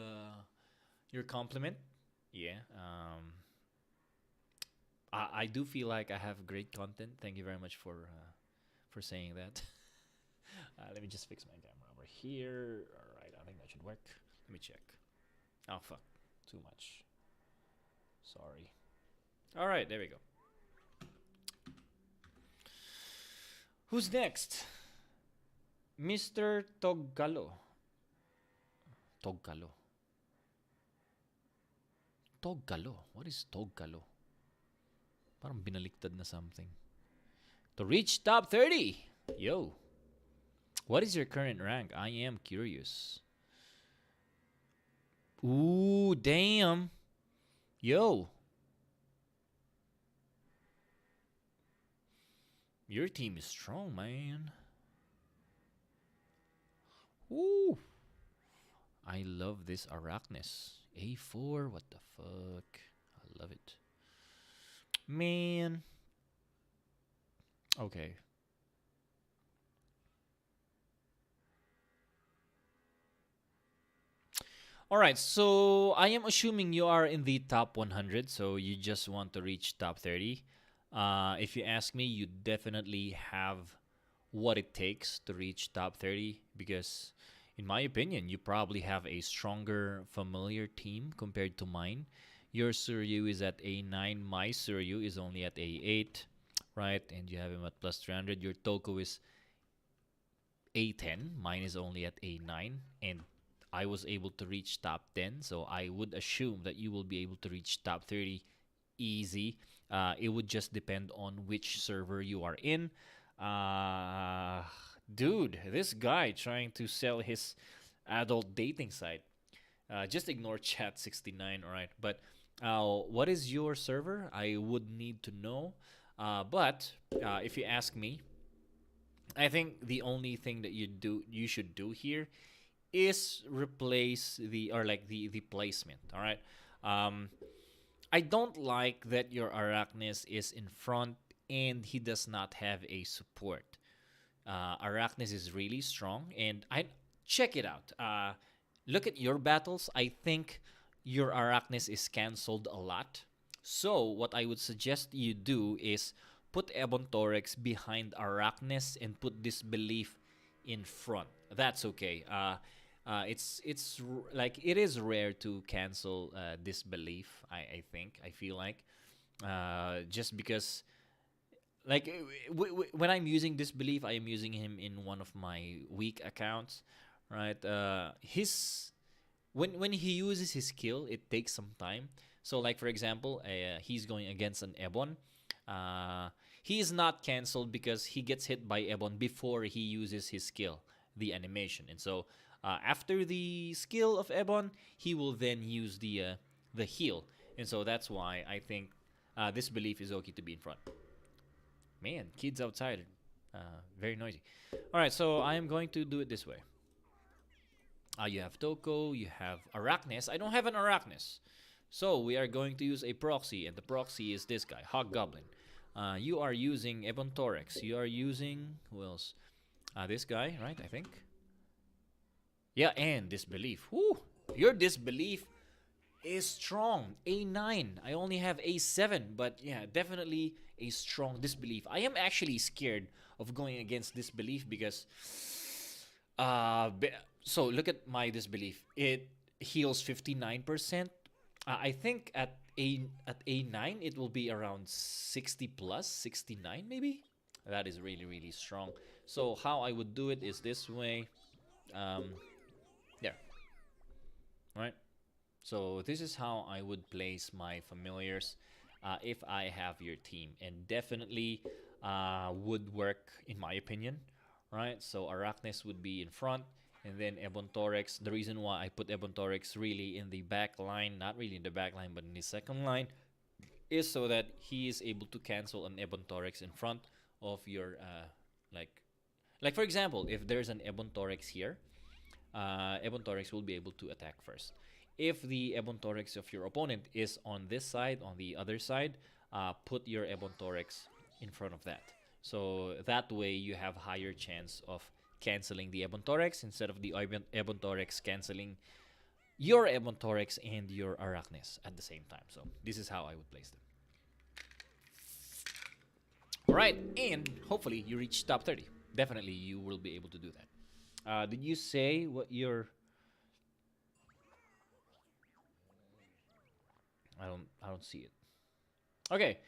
compliment. Yeah. I do feel like I have great content. Thank you very much for saying that. Let me just fix my camera over here. All right, I think that should work. Let me check. Oh fuck, too much. Sorry. All right, there we go. Who's next? Mr. Togalo. Togalo. Togalo. What is Togalo? Parang binaliktad na something. To reach top 30. Yo. What is your current rank? I am curious. Ooh, damn. Yo. Your team is strong, man. Ooh. I love this Arachnis. A4, what the fuck? I love it. Man. Okay. All right, so I am assuming you are in the top 100, so you just want to reach top 30. If you ask me, you definitely have what it takes to reach top 30, because in my opinion, you probably have a stronger familiar team compared to mine. Your Suryu is at A9, my Suryu is only at A8, right? And you have him at plus 300. Your Toko is A10, mine is only at A9, and I was able to reach top 10, so I would assume that you will be able to reach top 30 easy. It would just depend on which server you are in. Uh, Dude, this guy trying to sell his adult dating site. Just ignore chat 69, all right? But what is your server? I would need to know. But if you ask me, I think the only thing that you should do here is replace the or like the placement. All right. Um, I don't like that your Arachnis is in front and he does not have a support. Arachnis is really strong, and I check it out. Look at your battles. I think your Arachnis is cancelled a lot. So what I would suggest you do is put Ebon Torex behind Arachnis and put Disbelief in front. That's okay. Like it is rare to cancel Disbelief. I think I feel like just because like when I'm using Disbelief, I am using him in one of my weak accounts, right? His when he uses his skill, it takes some time. So, like for example, he's going against an Ebon. Uh, he is not cancelled because he gets hit by Ebon before he uses his skill, the animation, and so after the skill of Ebon, he will then use the heal, and so that's why I think this belief is okay to be in front. Man, kids outside, very noisy. All right, so I am going to do it this way. You have Toko, you have Arachnis. I don't have an Arachnis. So we are going to use a proxy, and the proxy is this guy, Hog Goblin. You are using Ebon Torex. You are using, who else? This guy, right, I think? Yeah, and Disbelief. Whoo! Your Disbelief is strong. A9. I only have A7, but yeah, definitely a strong Disbelief. I am actually scared of going against Disbelief because uh so look at my Disbelief. It heals 59%. I think at A9 it will be around 60 plus, 69 maybe. That is really really strong. So how I would do it is this way. Um there. Right? So this is how I would place my familiars if I have your team, and definitely would work in my opinion, right? So Arachnis would be in front, and then Ebon Torex. The reason why I put Ebon Torex really in the back line, not really in the back line, but in the second line, is so that he is able to cancel an Ebon Torex in front of your like like for example, if there's an Ebon Torex here, Ebon Torex will be able to attack first. If the Ebon Torex of your opponent is on this side, on the other side, put your Ebon Torex in front of that. So that way you have higher chance of canceling the Ebon Torex instead of the Ebon Torex canceling your Ebon Torex and your Arachnis at the same time. So this is how I would place them. All right, and hopefully you reach top 30. Definitely you will be able to do that. Did you say what your? I don't see it. Okay.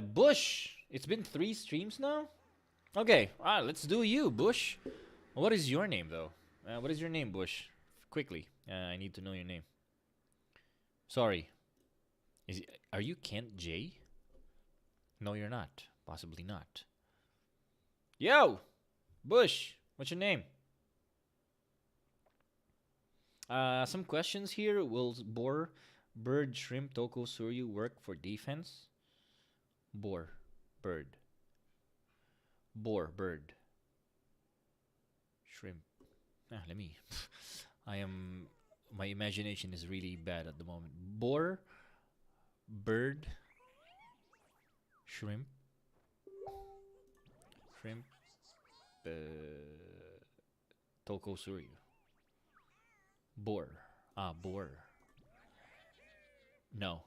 Bush. It's been 3 streams now. Okay. All right. Let's do you, Bush. What is your name though? What is your name, Bush? Quickly. I need to know your name. Sorry. Are you Kent J? No, you're not. Possibly not. Yo, Bush. What's your name? Some questions here. Will boar, bird, shrimp, toko, suryu work for defense? Boar, bird. Boar, bird. Shrimp. Let me. I am. My imagination is really bad at the moment. Boar, bird, shrimp, shrimp, uh, toko, suryu. Boar. Boar. No.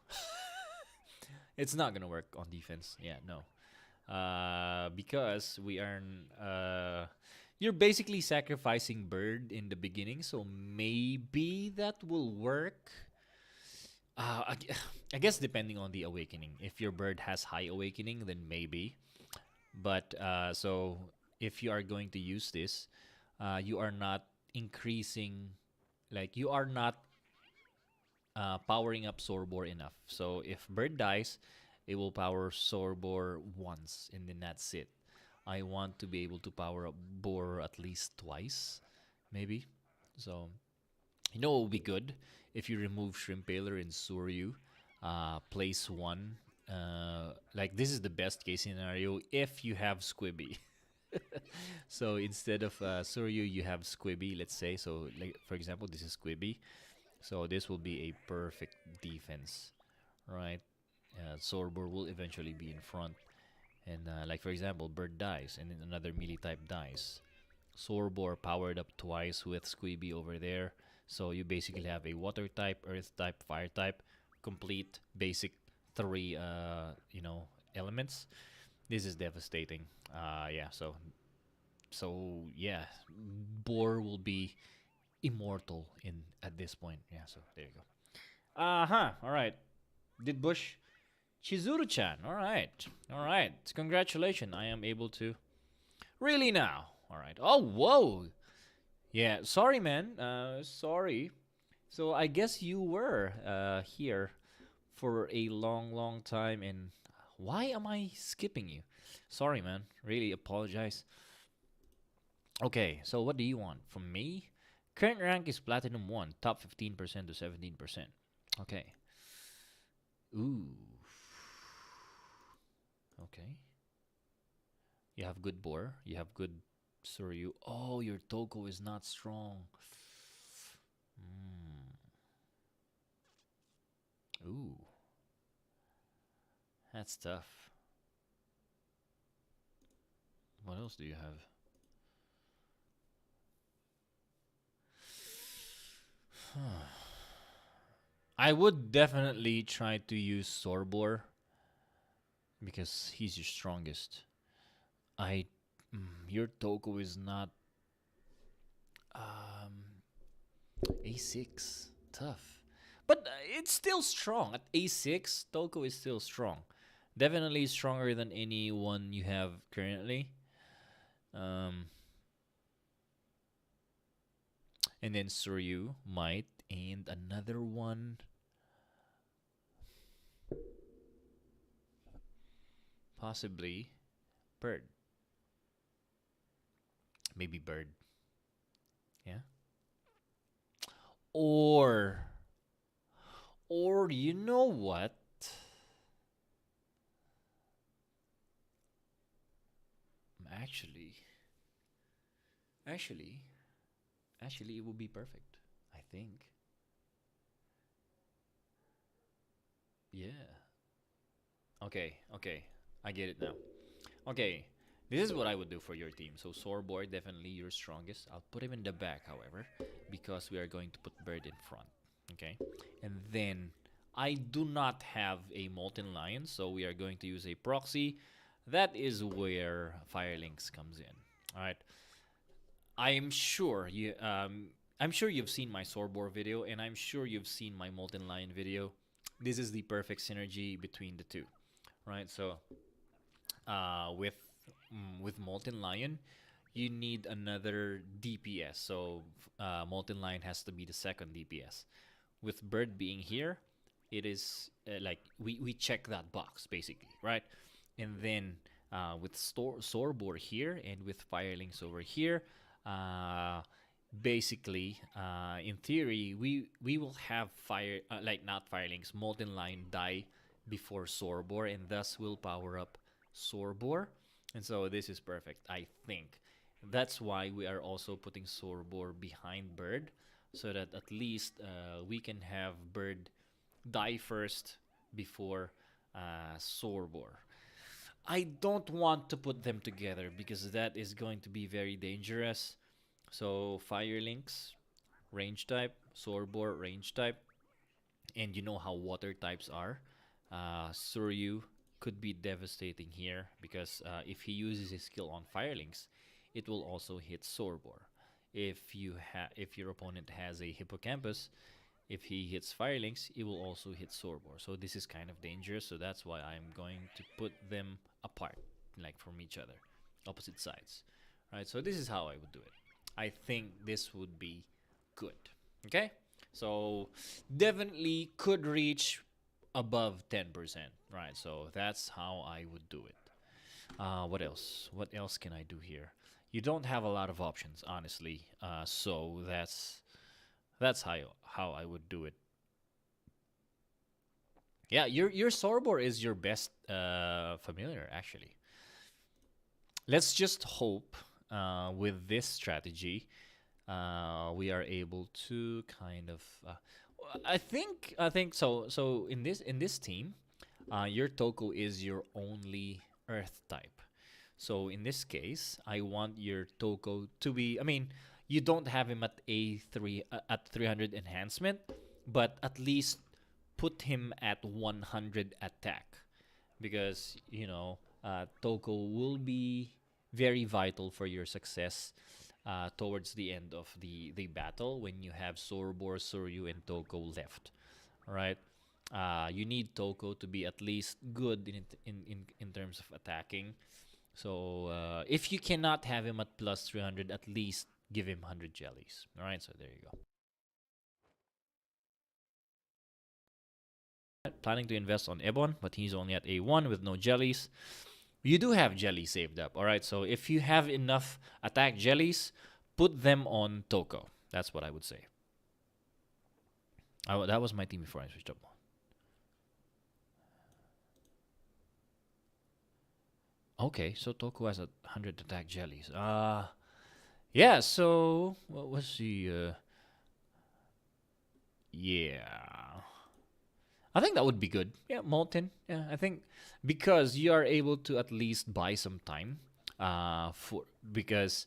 It's not gonna work on defense. Yeah, no. Because we are. You're basically sacrificing bird in the beginning, so maybe that will work. I guess depending on the awakening. If your bird has high awakening, then maybe. But so if you are going to use this, you are not increasing, like you are not powering up Sorbor enough. So if bird dies, it will power Sorbor once, and then that's it. I want to be able to power up Bor at least twice, maybe. So you know it will be good if you remove Shrimp Paler and Suryu, place one. Like this is the best case scenario if you have Squibby. So instead of Suryu, you have Squibby. Let's say so. Like for example, this is Squibby. So this will be a perfect defense, right? Sorbor will eventually be in front, and like for example, Bird dies, and then another melee type dies. Sorbor powered up twice with Squibby over there. So you basically have a water type, earth type, fire type, complete basic three elements. This is devastating. Yeah, so yeah, Boar will be immortal in at this point. Yeah, so there you go. Uh-huh. All right. Did Bush Chizuru-chan. All right. All right. Congratulations. I am able to really now. All right. Oh, whoa. Yeah, sorry, man. Sorry. So I guess you were here for a long, long time, and why am I skipping you? Sorry, man. Really apologize. Okay, so what do you want from me? Current rank is Platinum 1, top 15% to 17%. Okay. Ooh. Okay. You have good Boar. You have good Suryu. Oh, your Toko is not strong. Ooh. That's tough. What else do you have? I would definitely try to use Sorbor because he's your strongest. I, your Toko is not um A6 tough, but it's still strong. At A6, Toko is still strong. Definitely stronger than anyone you have currently. Um, and then Suryu might, and another one. Possibly Bird. Maybe Bird. Yeah. Or you know what? Actually, actually, actually, it would be perfect. I think. Yeah. Okay. Okay. I get it now. Okay. This is what I would do for your team. So Sorbor definitely your strongest. I'll put him in the back, however, because we are going to put Bird in front. Okay. And then I do not have a Molten Lion, so we are going to use a proxy. That is where Firelinks comes in. All right. I'm sure you've seen my Sorbor video, and I'm sure you've seen my Molten Lion video. This is the perfect synergy between the two, right? So, with Molten Lion, you need another DPS. So, Molten Lion has to be the second DPS. With Bird being here, it is like we check that box basically, right? And then with Sorbor here and with Firelings over here, uh, basically, in theory, we will have like not Firelings, Molten Lion die before Sorbor, and thus will power up Sorbor. And so this is perfect, I think. That's why we are also putting Sorbor behind Bird, so that at least we can have Bird die first before Sorbor. I don't want to put them together because that is going to be very dangerous. So Firelinks, range type, Sorbor, range type, and you know how water types are. Suryu could be devastating here because if he uses his skill on Firelinks, it will also hit Sorbor. If your opponent has a Hippocampus, if he hits Firelinks, it will also hit Sorbor. So this is kind of dangerous. So that's why I'm going to put them apart, like from each other, opposite sides. Right. So this is how I would do it. I think this would be good. Okay. So definitely could reach above 10%, right? So that's how I would do it. What else? What else can I do here? You don't have a lot of options, honestly. So that's how I would do it. Yeah, your Sorbor is your best familiar, actually. Let's just hope with this strategy we are able to kind of. I think so. So in this team, your Toko is your only Earth type. So in this case, I want your Toko to be. I mean, you don't have him at A3 at 300 enhancement, but at least put him at 100 attack, because Toko will be very vital for your success towards the end of the battle when you have Sorbor, Soryu, and Toko left. All right. You need Toko to be at least good in terms of attacking. So if you cannot have him at plus 300, at least give him 100 jellies. All right, so there you go. Planning to invest on Ebon, but he's only at A1 with no jellies. You do have jellies saved up. All right, so if you have enough attack jellies, put them on Toko. That's what I would say. That was my team before I switched up. Okay, so Toko has 100 attack jellies. Yeah, so what was the yeah. I think that would be good. Yeah, Molten. Yeah, I think because you are able to at least buy some time. For because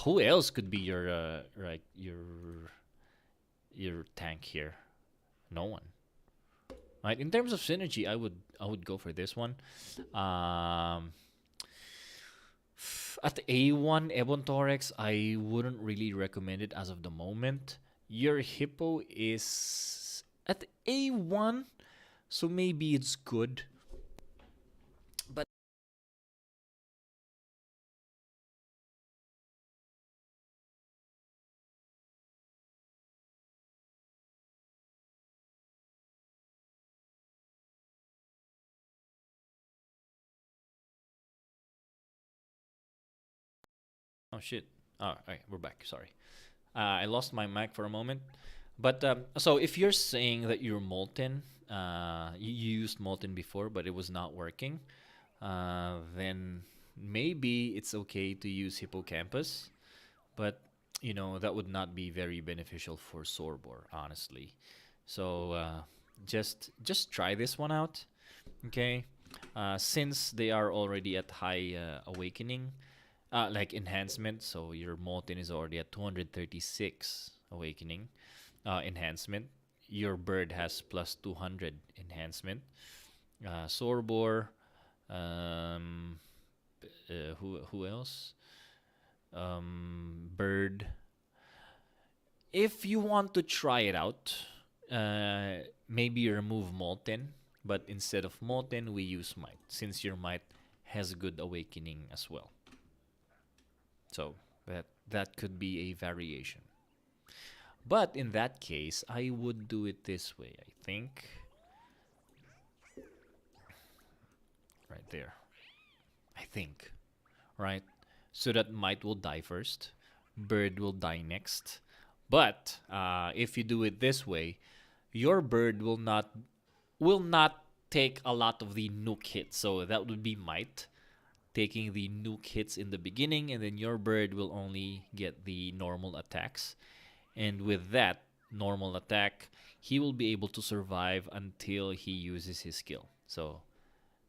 who else could be your your tank here? No one. Right. In terms of synergy, I would go for this one. Um, at A1 Ebon Torex, I wouldn't really recommend it as of the moment. Your Hippo is at A1, so maybe it's good. But oh shit. Oh, all right, we're back. Sorry. I lost my mic for a moment. But so if you're saying that you're molten, you used molten before, but it was not working, then maybe it's okay to use hippocampus. But that would not be very beneficial for Sorbor, honestly. So just try this one out, okay? Since they are already at high awakening, like enhancement, so your Molten is already at 236 awakening enhancement. Your bird has plus 200 enhancement. Sorbor, um, who else? Bird. If you want to try it out, maybe remove Molten, but instead of Molten, we use Might, since your Might has good awakening as well. So that could be a variation. But in that case, I would do it this way, I think. Right there. I think. Right? So that Might will die first. Bird will die next. But if you do it this way, your bird will not take a lot of the nuke hits. So that would be Might taking the nuke hits in the beginning, and then your bird will only get the normal attacks. And with that normal attack, he will be able to survive until he uses his skill. So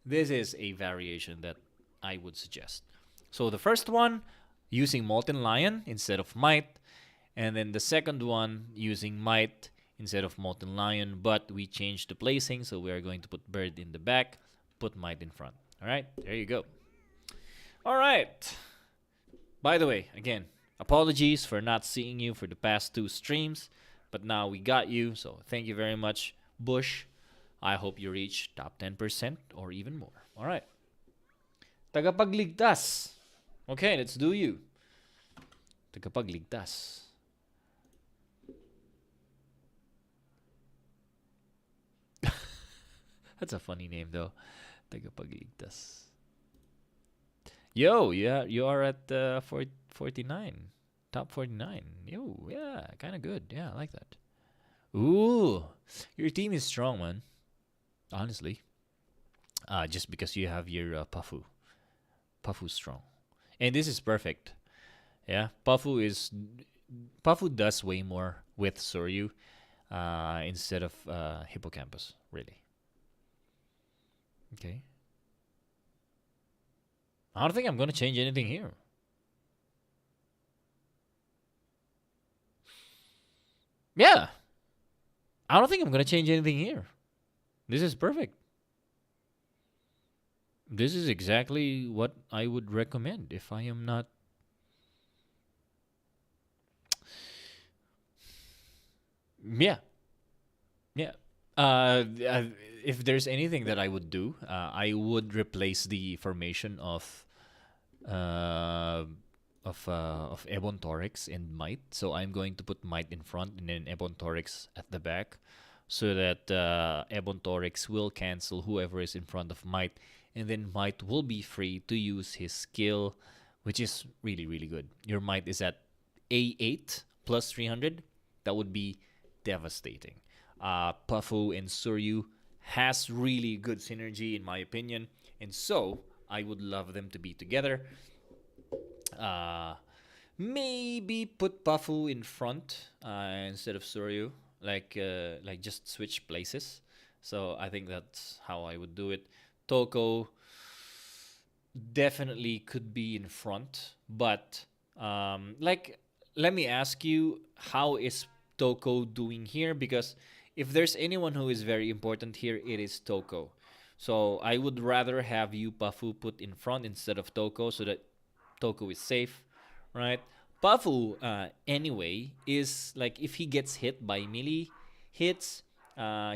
this is a variation that I would suggest. So the first one, using Molten Lion instead of Might. And then the second one, using Might instead of Molten Lion. But we changed the placing, so we are going to put Bird in the back, put Might in front. All right, there you go. All right. By the way, again, apologies for not seeing you for the past two streams, but now we got you, so thank you very much, Bush. I hope you reach top 10% or even more. All right. Tagapagligtas. Okay, let's do you. Tagapagligtas. That's a funny name though. Tagapagligtas. Yo, yeah, you are at 49. Top 49. Yo, yeah, kind of good. Yeah, I like that. Ooh, your team is strong, man. Honestly, just because you have your Pafu. Pafu's strong, and this is perfect. Yeah, Pafu does way more with Soryu instead of Hippocampus. Really. Okay. I don't think I'm gonna change anything here. Yeah, I don't think I'm gonna change anything here. This is perfect. This is exactly what I would recommend if I am not. Yeah, yeah. If there's anything that I would do, I would replace the formation uh, of Ebon Torix and Might. So I'm going to put Might in front and then Ebon Torix at the back, so that Ebon Torix will cancel whoever is in front of Might, and then Might will be free to use his skill, which is really really good. Your Might is at A8 plus 300. That would be devastating. Puffo and Suryu has really good synergy in my opinion, and so I would love them to be together. Uh, Maybe put Puffo in front instead of Suryu, like just switch places. So I think that's how I would do it. Toko definitely could be in front, but like let me ask you, how is Toko doing here? Because if there's anyone who is very important here, it is Toko. So I would rather have you Pafu put in front instead of Toko, so that Toko is safe, right? Pafu, anyway, is like if he gets hit by melee hits,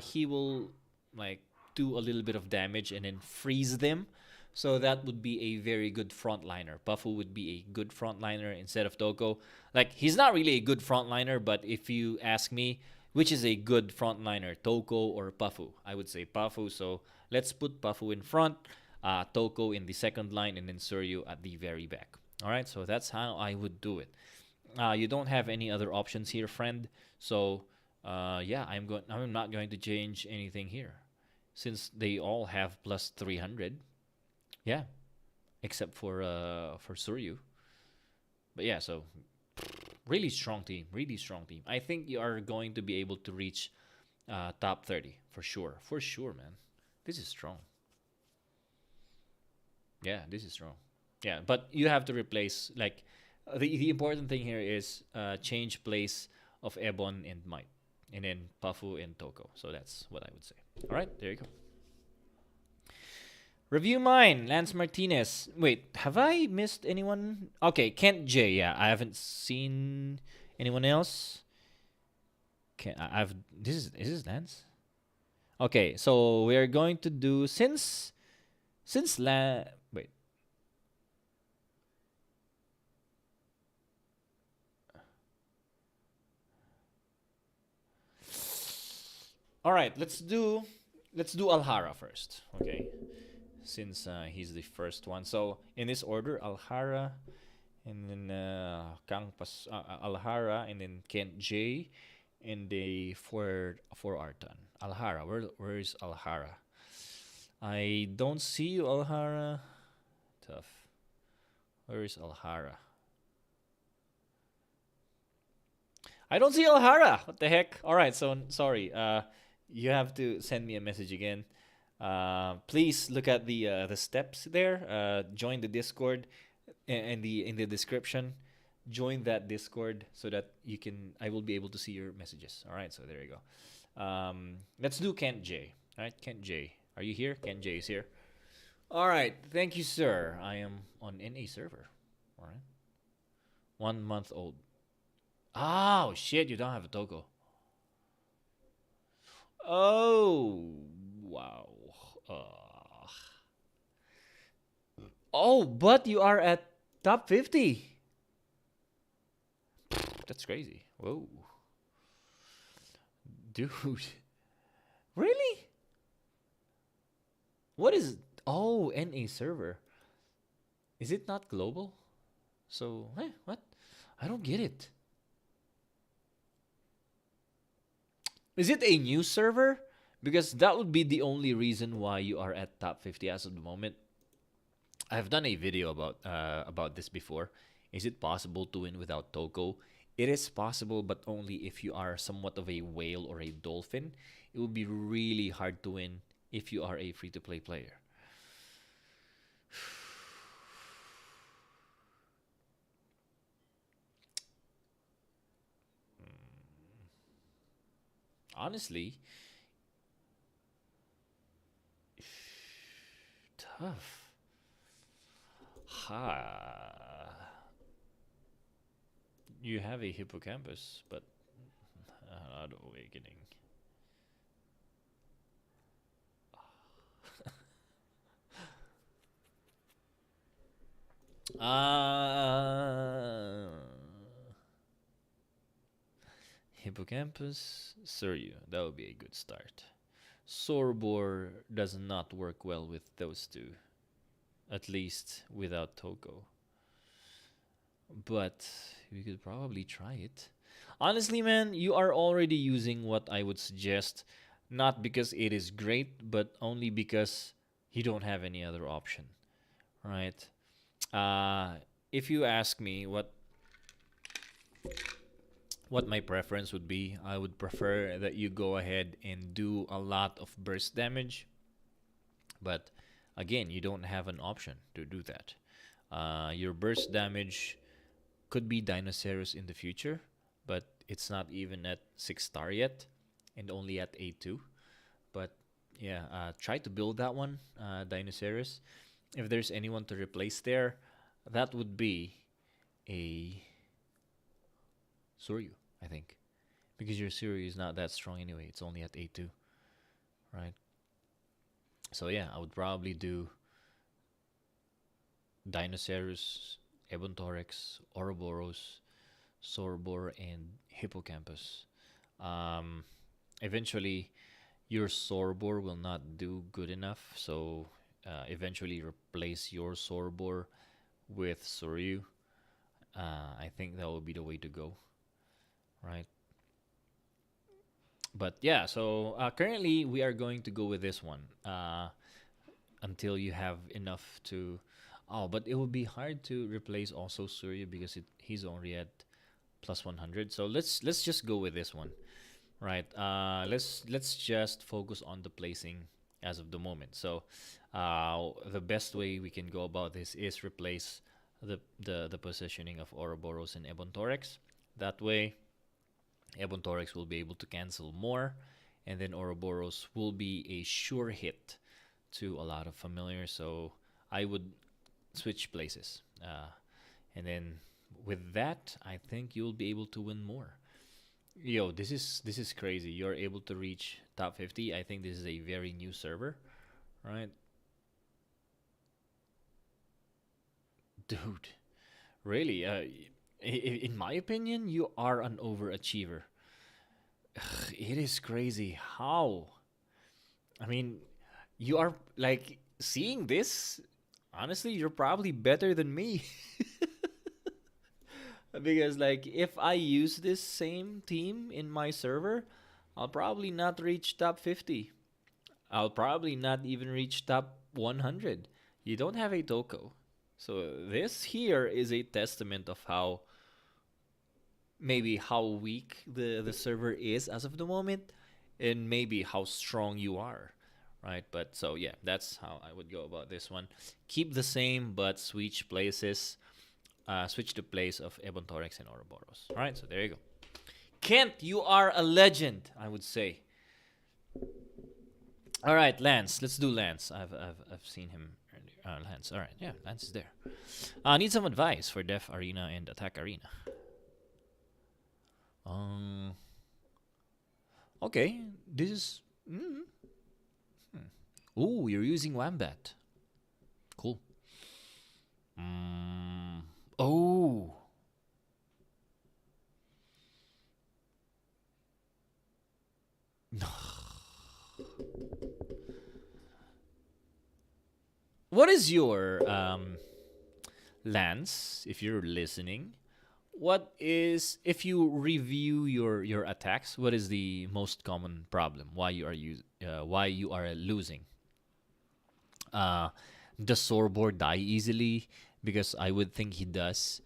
he will like do a little bit of damage and then freeze them. So that would be a very good frontliner. Pafu would be a good frontliner instead of Toko. Like he's not really a good frontliner, but if you ask me, which is a good frontliner, Toko or Pafu? I would say Pafu. So let's put Pafu in front, Toko in the second line, and then Suryu at the very back. All right, so that's how I would do it. You don't have any other options here, friend. So yeah, I'm not going to change anything here, since they all have plus 300. Yeah, except for Suryu. But yeah, so really strong team, really strong team. I think you are going to be able to reach top 30 for sure, man. This is strong. Yeah, this is strong. Yeah, but you have to replace like the important thing here is change place of Ebon and Might, and then Pafu and Toko. So that's what I would say. All right, there you go. Review mine, Lance Martinez. Wait, have I missed anyone? Okay, Kent J. Yeah, I haven't seen anyone else. I've is this Lance? Okay, so we are going to do since la wait. All right, let's do Alhara first. Okay, since he's the first one. So in this order, Alhara, and then Alhara, and then Kent J, and the for Artan. Alhara, where is Alhara? I don't see you, Alhara. Tough. Where is Alhara? I don't see Alhara. What the heck? All right, so sorry. You have to send me a message again. Please look at the steps there. Join the Discord in the description. Join that Discord so that I will be able to see your messages. All right, so there you go. Let's do Kent J. All right, Kent J. Are you here? Kent J is here. All right, thank you, sir. I am on NA server. All right, 1 month old. Oh shit! You don't have a Togo. Oh wow. Uh, oh, but you are at top 50. That's crazy. Whoa, dude. Really? What is? Oh, NA server. Is it not global? So, what? I don't get it. Is it a new server? Because that would be the only reason why you are at top 50 as of the moment. I've done a video about this before. Is it possible to win without Toko? It is possible, but only if you are somewhat of a whale or a dolphin. It will be really hard to win if you are a free-to-play player. Honestly, tough. Ha. You have a hippocampus, but not awakening. Uh, Hippocampus, Suryu. That would be a good start. Sorbor does not work well with those two, at least without Toko. But we could probably try it. Honestly, man, you are already using what I would suggest, not because it is great, but only because you don't have any other option, right? If you ask me what my preference would be, I would prefer that you go ahead and do a lot of burst damage. But again, you don't have an option to do that. Your burst damage could be Dinosaurus in the future, but it's not even at 6-star yet and only at A2. But yeah, try to build that one, Dinosaurus. If there's anyone to replace there, that would be a Soryu, I think. Because your Soryu is not that strong anyway. It's only at A2, right? So yeah, I would probably do Dinosaurus, Ebontorex, Ouroboros, Sorbor, and Hippocampus. Um, Eventually, your Sorbor will not do good enough, so eventually replace your Sorbor with Soryu. I think that will be the way to go, right? But yeah, so currently we are going to go with this one until you have enough to. Oh, but it would be hard to replace also Surya because he's already at plus 100. So let's just go with this one, right? Let's just focus on the placing as of the moment. So the best way we can go about this is replace the positioning of Ouroboros and Ebontorex. That way, Ebontorex will be able to cancel more, and then Ouroboros will be a sure hit to a lot of familiars. So I would switch places, and then with that, I think you'll be able to win more. Yo, this is crazy. You're able to reach top 50. I think this is a very new server, right? Dude, really? In my opinion, you are an overachiever. It is crazy how. I mean, you are like seeing this. Honestly, you're probably better than me. Because like if I use this same team in my server, I'll probably not reach top 50. I'll probably not even reach top 100. You don't have a Toko. So this here is a testament of how maybe how weak the server is as of the moment and maybe how strong you are, right? But so yeah, that's how I would go about this one. Keep the same but switch places. Switch the place of Ebontorex and Ouroboros. All right, so there you go. Kent, you are a legend, I would say. All right, Lance. Let's do Lance. I've seen him earlier. Lance. All right, yeah, Lance is there. Need some advice for Def Arena and Attack Arena. Um. Okay, this is. Ooh, you're using Wambat. Cool. Oh. what is your Lance? If you're listening, what is if you review your attacks? What is the most common problem? Why you are losing? Uh, does Sorbor die easily? Because I would think he does.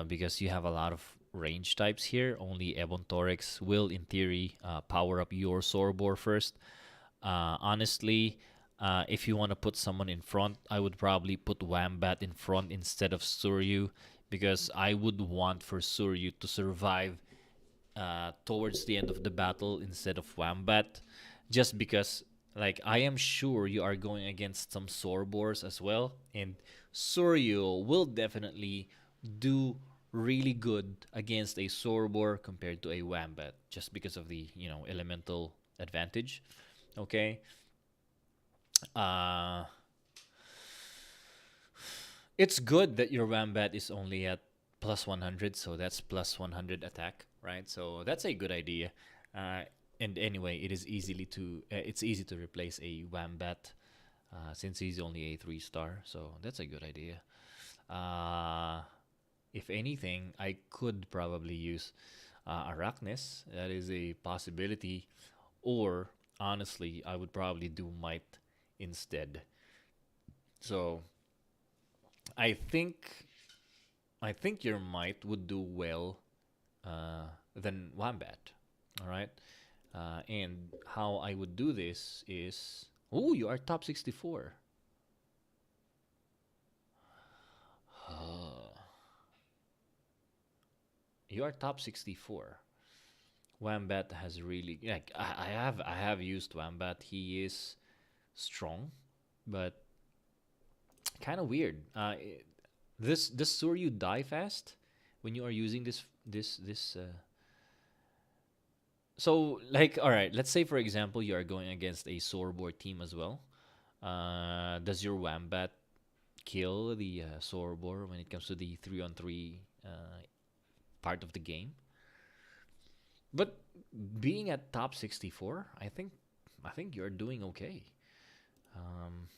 Because you have a lot of range types here. Only Ebon Torix will, in theory, power up your Sorbor first. Honestly, if you want to put someone in front, I would probably put Wambat in front instead of Suryu, because I would want for Suryu to survive towards the end of the battle instead of Wambat, just because like I am sure you are going against some Sorbors as well, and Suryu will definitely do really good against a Sorbor compared to a Wambat, just because of the elemental advantage. Okay. Uh, it's good that your Wambat is only at plus 100, so that's plus 100 attack, right? So that's a good idea. Uh, and anyway, it's easy to replace a Wambat since he's only a 3 star, so that's a good idea. Uh, if anything, I could probably use Arachnis. That is a possibility. Or honestly, I would probably do Might instead. So I think I think your Might would do well than Wombat. All right. And how I would do this is, oh, you are top 64. You are top 64. Wambat has really, like, I have used Wambat. He is strong, but kind of weird. This does Suryu die fast when you are using this. So like, all right, let's say for example you are going against a Sorbor team as well. Does your Wambat kill the Sorbor when it comes to the 3-on-3 part of the game? But being at top 64, I think you're doing okay. Um,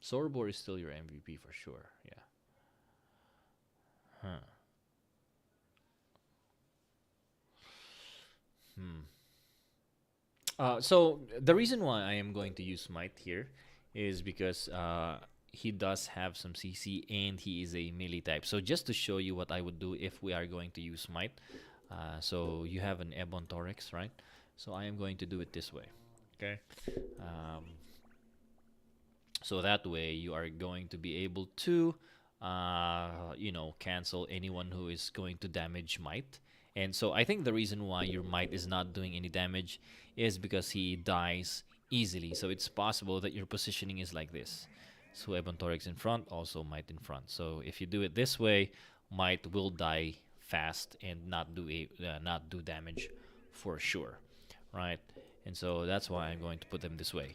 Sorbor is still your MVP for sure. Yeah. Huh. Hmm. So the reason why I am going to use Smite here is because he does have some CC and he is a melee type. So just to show you what I would do if we are going to use Smite. So you have an Ebon Torix, right? So I am going to do it this way. Okay. Um, so that way you are going to be able to cancel anyone who is going to damage Might. And so I think the reason why your Might is not doing any damage is because he dies easily. So it's possible that your positioning is like this. So Ebon Torix in front, also Might in front. So if you do it this way, Might will die fast and not do damage for sure, right? And so that's why I'm going to put them this way.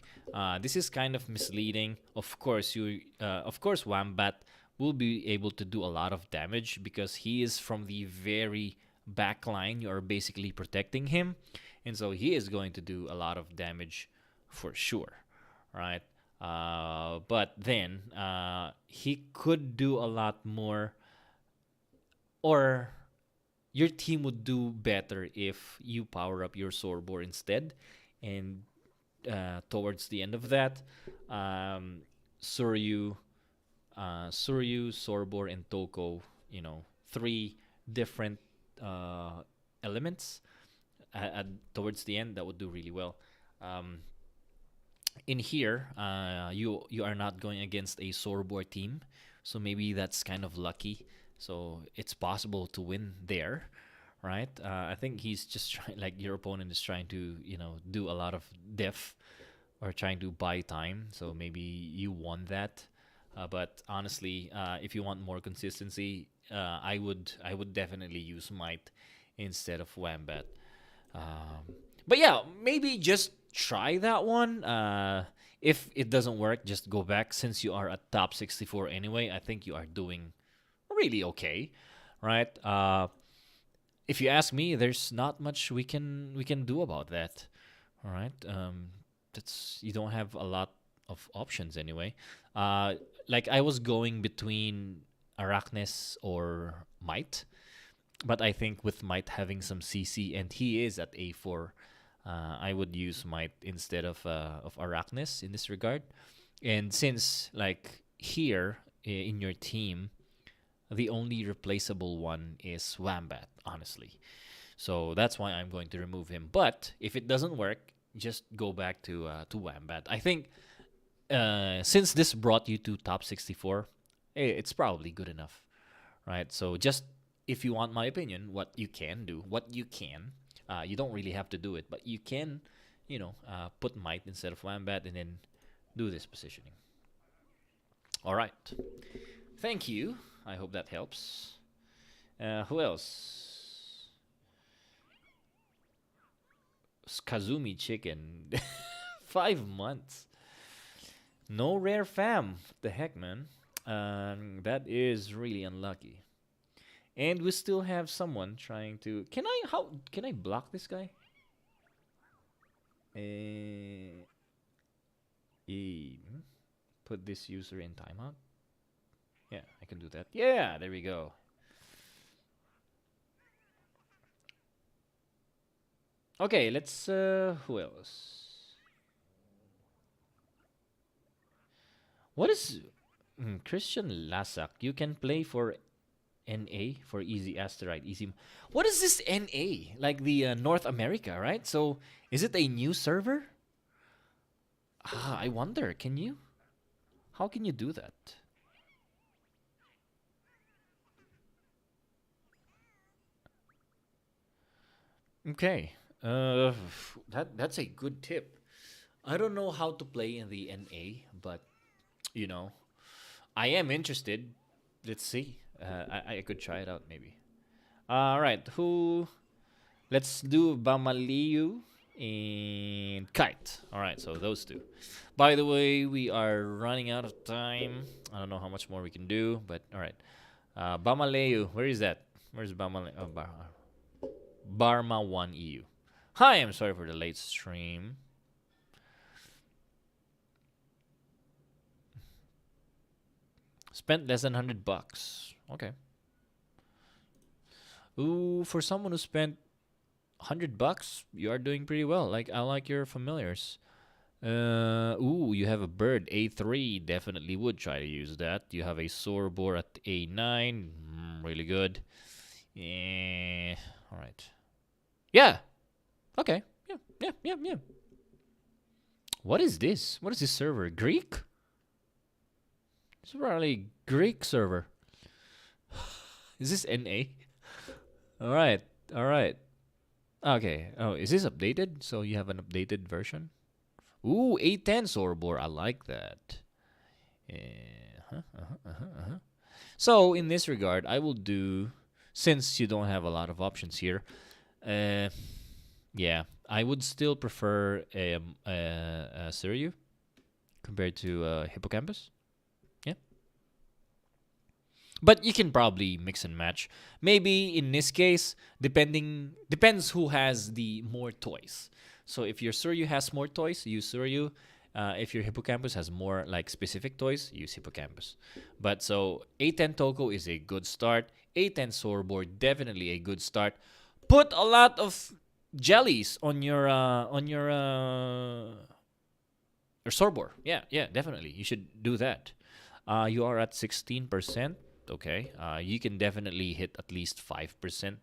This is kind of misleading. Of course, Wambat will be able to do a lot of damage because he is from the very back line. You are basically protecting him, and so he is going to do a lot of damage for sure, right? But then he could do a lot more, or your team would do better if you power up your Sorbor instead. And towards the end of that, Suryu, Sorbor, and Toko, 3 different elements. Towards the end, that would do really well. In here, you are not going against a Sorbor team, so maybe that's kind of lucky. So it's possible to win there, right? I think he's just trying, like your opponent is trying to, do a lot of diff or trying to buy time. So maybe you won that. But honestly, if you want more consistency, I would definitely use Might instead of Wambat. But yeah, maybe just try that one. If it doesn't work, just go back. Since you are at top 64 anyway, I think you are doing really okay, right? If you ask me, there's not much we can do about that, All right. That's you don't have a lot of options anyway. Uh, like I was going between Arachnes or Might, but I think with Might having some CC and he is at A4, I would use Might instead of Arachnes in this regard. And since like here in your team, the only replaceable one is Wambat, honestly. So that's why I'm going to remove him. But if it doesn't work, just go back to Wambat. I think since this brought you to top 64, it's probably good enough, right? So just if you want my opinion, what you can do, you don't really have to do it, but you can, put Might instead of Wambat and then do this positioning. All right. Thank you. I hope that helps. Who else? Kazumi chicken. 5 months. No rare fam. What the heck, man? That is really unlucky. And we still have someone trying to. Can I block this guy? Put this user in timeout. Yeah, I can do that. Yeah, there we go. Okay, let's who else? What is Christian Lasak? You can play for NA for easy asteroid easy. What is this NA? Like the North America, right? So is it a new server? I wonder. Can you? How can you do that? Okay. That's a good tip. I don't know how to play in the NA, but you know, I am interested. Let's see. I could try it out maybe. All right. Who? Let's do Bama Liu and Kite. All right. So those two. By the way, we are running out of time. I don't know how much more we can do, but all right. Bama Liu. Where is that? Where's Bama? Oh, Barma 1 EU. Hi, I'm sorry for the late stream. Spent less than $100. Okay. Ooh, for someone who spent $100, you are doing pretty well. Like I like your familiars. Ooh, you have a bird A3. Definitely would try to use that. You have a Sorbor at A9. Really good. Yeah. All right. Yeah. Okay. Yeah. What is this? What is this server? Greek? It's probably Greek server. Is this NA? All right. Okay. Oh, is this updated? So you have an updated version? Ooh, A10 Sorbor. I like that. So in this regard, I will do, since you don't have a lot of options here, yeah, I would still prefer a Suryu compared to Hippocampus. Yeah. But you can probably mix and match. Maybe in this case, depends who has the more toys. So if your Suryu has more toys, use Suryu. If your Hippocampus has more like specific toys, use Hippocampus. But so A10 Toko is a good start. A10 Sorbor definitely a good start. Put a lot of jellies on your Sorbor. Yeah, definitely. You should do that. You are at 16%. Okay. You can definitely hit at least 5%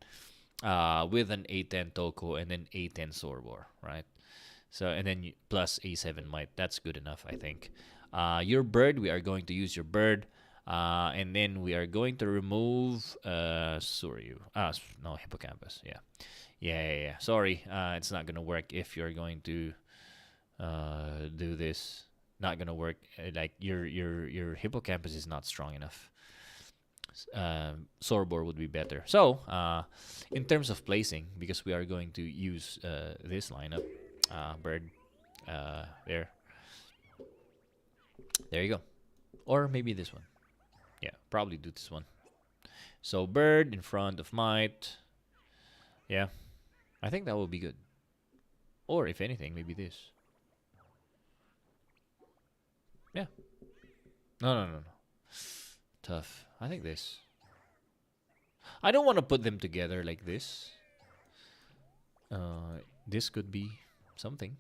with an A10 Toko and then A10 Sorbor, right? So and then plus A7 Might. That's good enough, I think. Your bird, we are going to use your bird. And then we are going to remove Suryu. No, Hippocampus. Yeah. Sorry, it's not gonna work if you're going to do this. Not gonna work. Like your Hippocampus is not strong enough. Sorbor would be better. So in terms of placing, because we are going to use this lineup, bird, there you go, or maybe this one. Yeah, probably do this one. So bird in front of Might. Yeah, I think that will be good. Or if anything, maybe this. Yeah. No, no, no, no. Tough. I think this. I don't want to put them together like this. This could be something.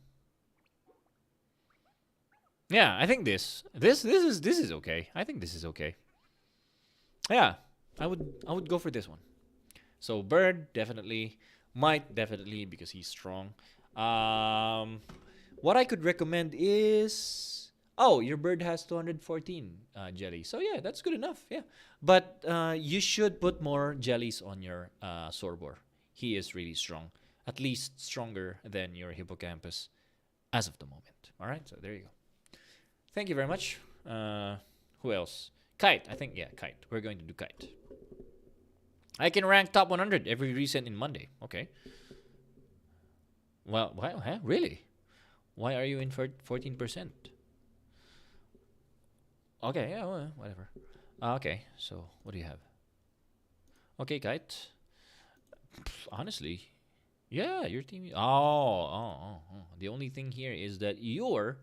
Yeah, I think this. This is okay. I think this is okay. Yeah, I would go for this one. So Bird definitely, Might definitely because he's strong. Um, what I could recommend is your bird has 214 jelly. So yeah, that's good enough. Yeah, but you should put more jellies on your Sorbor. He is really strong, at least stronger than your hippocampus as of the moment. All right, so there you go. Thank you very much. Who else? Kite. I think yeah, Kite. We're going to do Kite. I can rank top 100 every recent in Monday. Okay. Well, huh? Really? Why are you in for 14%? Okay, yeah, well, whatever. Okay, so what do you have? Okay, Kite. Honestly, yeah, your team. The only thing here is that your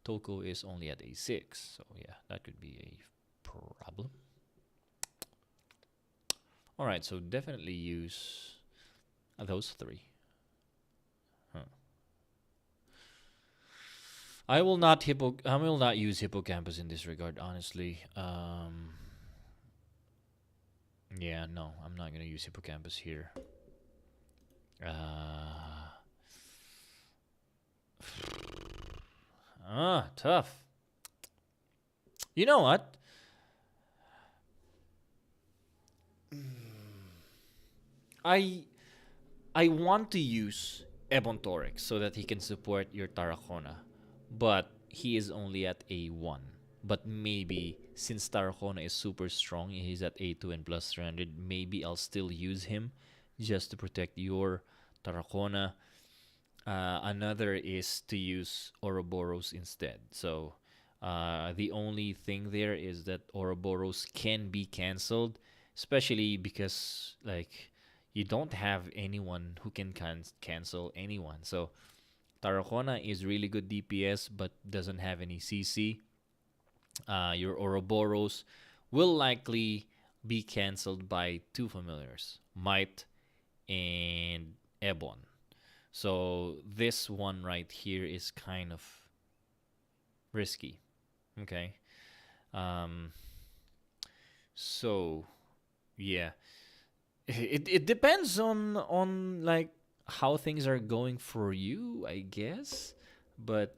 Toko is only at a 6. So, yeah, that could be a problem. Alright, so definitely use those 3. Huh. I will not use hippocampus in this regard, honestly. Yeah, no, I'm not gonna use hippocampus here. Tough. You know what? I I want to use Ebontorix so that he can support your Tarracona, but he is only at A1. But maybe since Tarracona is super strong, he's at A2 and plus 300, maybe I'll still use him just to protect your Tarracona. Another is to use Ouroboros instead. So the only thing there is that Ouroboros can be cancelled, especially because like you don't have anyone who can cancel anyone. So Tarracona is really good DPS but doesn't have any CC. Your Ouroboros will likely be cancelled by 2 familiars, Might and Ebon. So this one right here is kind of risky. Okay. Um, so yeah, it depends on like how things are going for you, I guess. But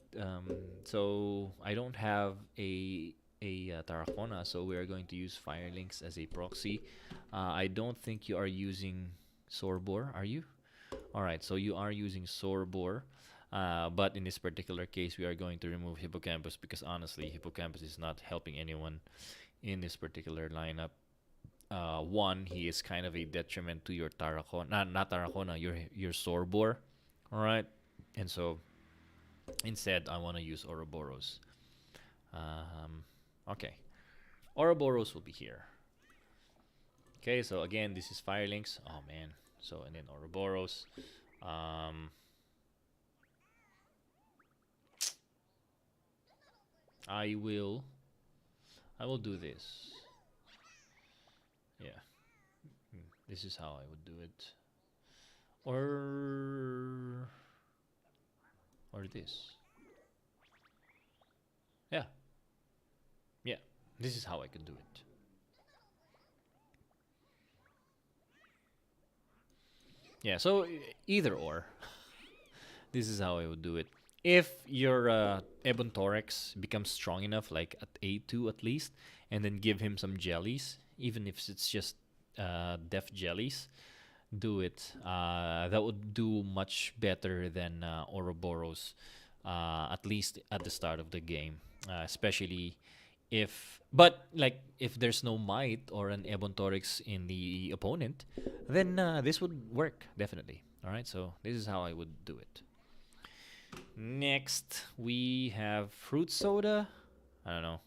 so I don't have a Tarracona, so we are going to use Firelinks as a proxy. I don't think you are using Sorbor, are you? All right, so you are using Sorbor, but in this particular case, we are going to remove Hippocampus because honestly, Hippocampus is not helping anyone in this particular lineup. One, he is kind of a detriment to your Tarracona, not Tarracona, your Sorbor. All right, and so instead, I want to use Ouroboros. Okay, Ouroboros will be here. Okay, so again, this is Firelinks. Oh man, so and then Ouroboros. Um, I will I will do this. Yeah. This is how I would do it. Or this. Yeah. Yeah. This is how I could do it. Yeah, so either or. This is how I would do it. If your Ebon Thorax becomes strong enough, like at A2 at least, and then give him some jellies, even if it's just death jellies, do it. That would do much better than Ouroboros, at least at the start of the game. Especially but like if there's no might or an Ebon Torix in the opponent, then this would work definitely. All right, so this is how I would do it. Next, we have fruit soda. I don't know.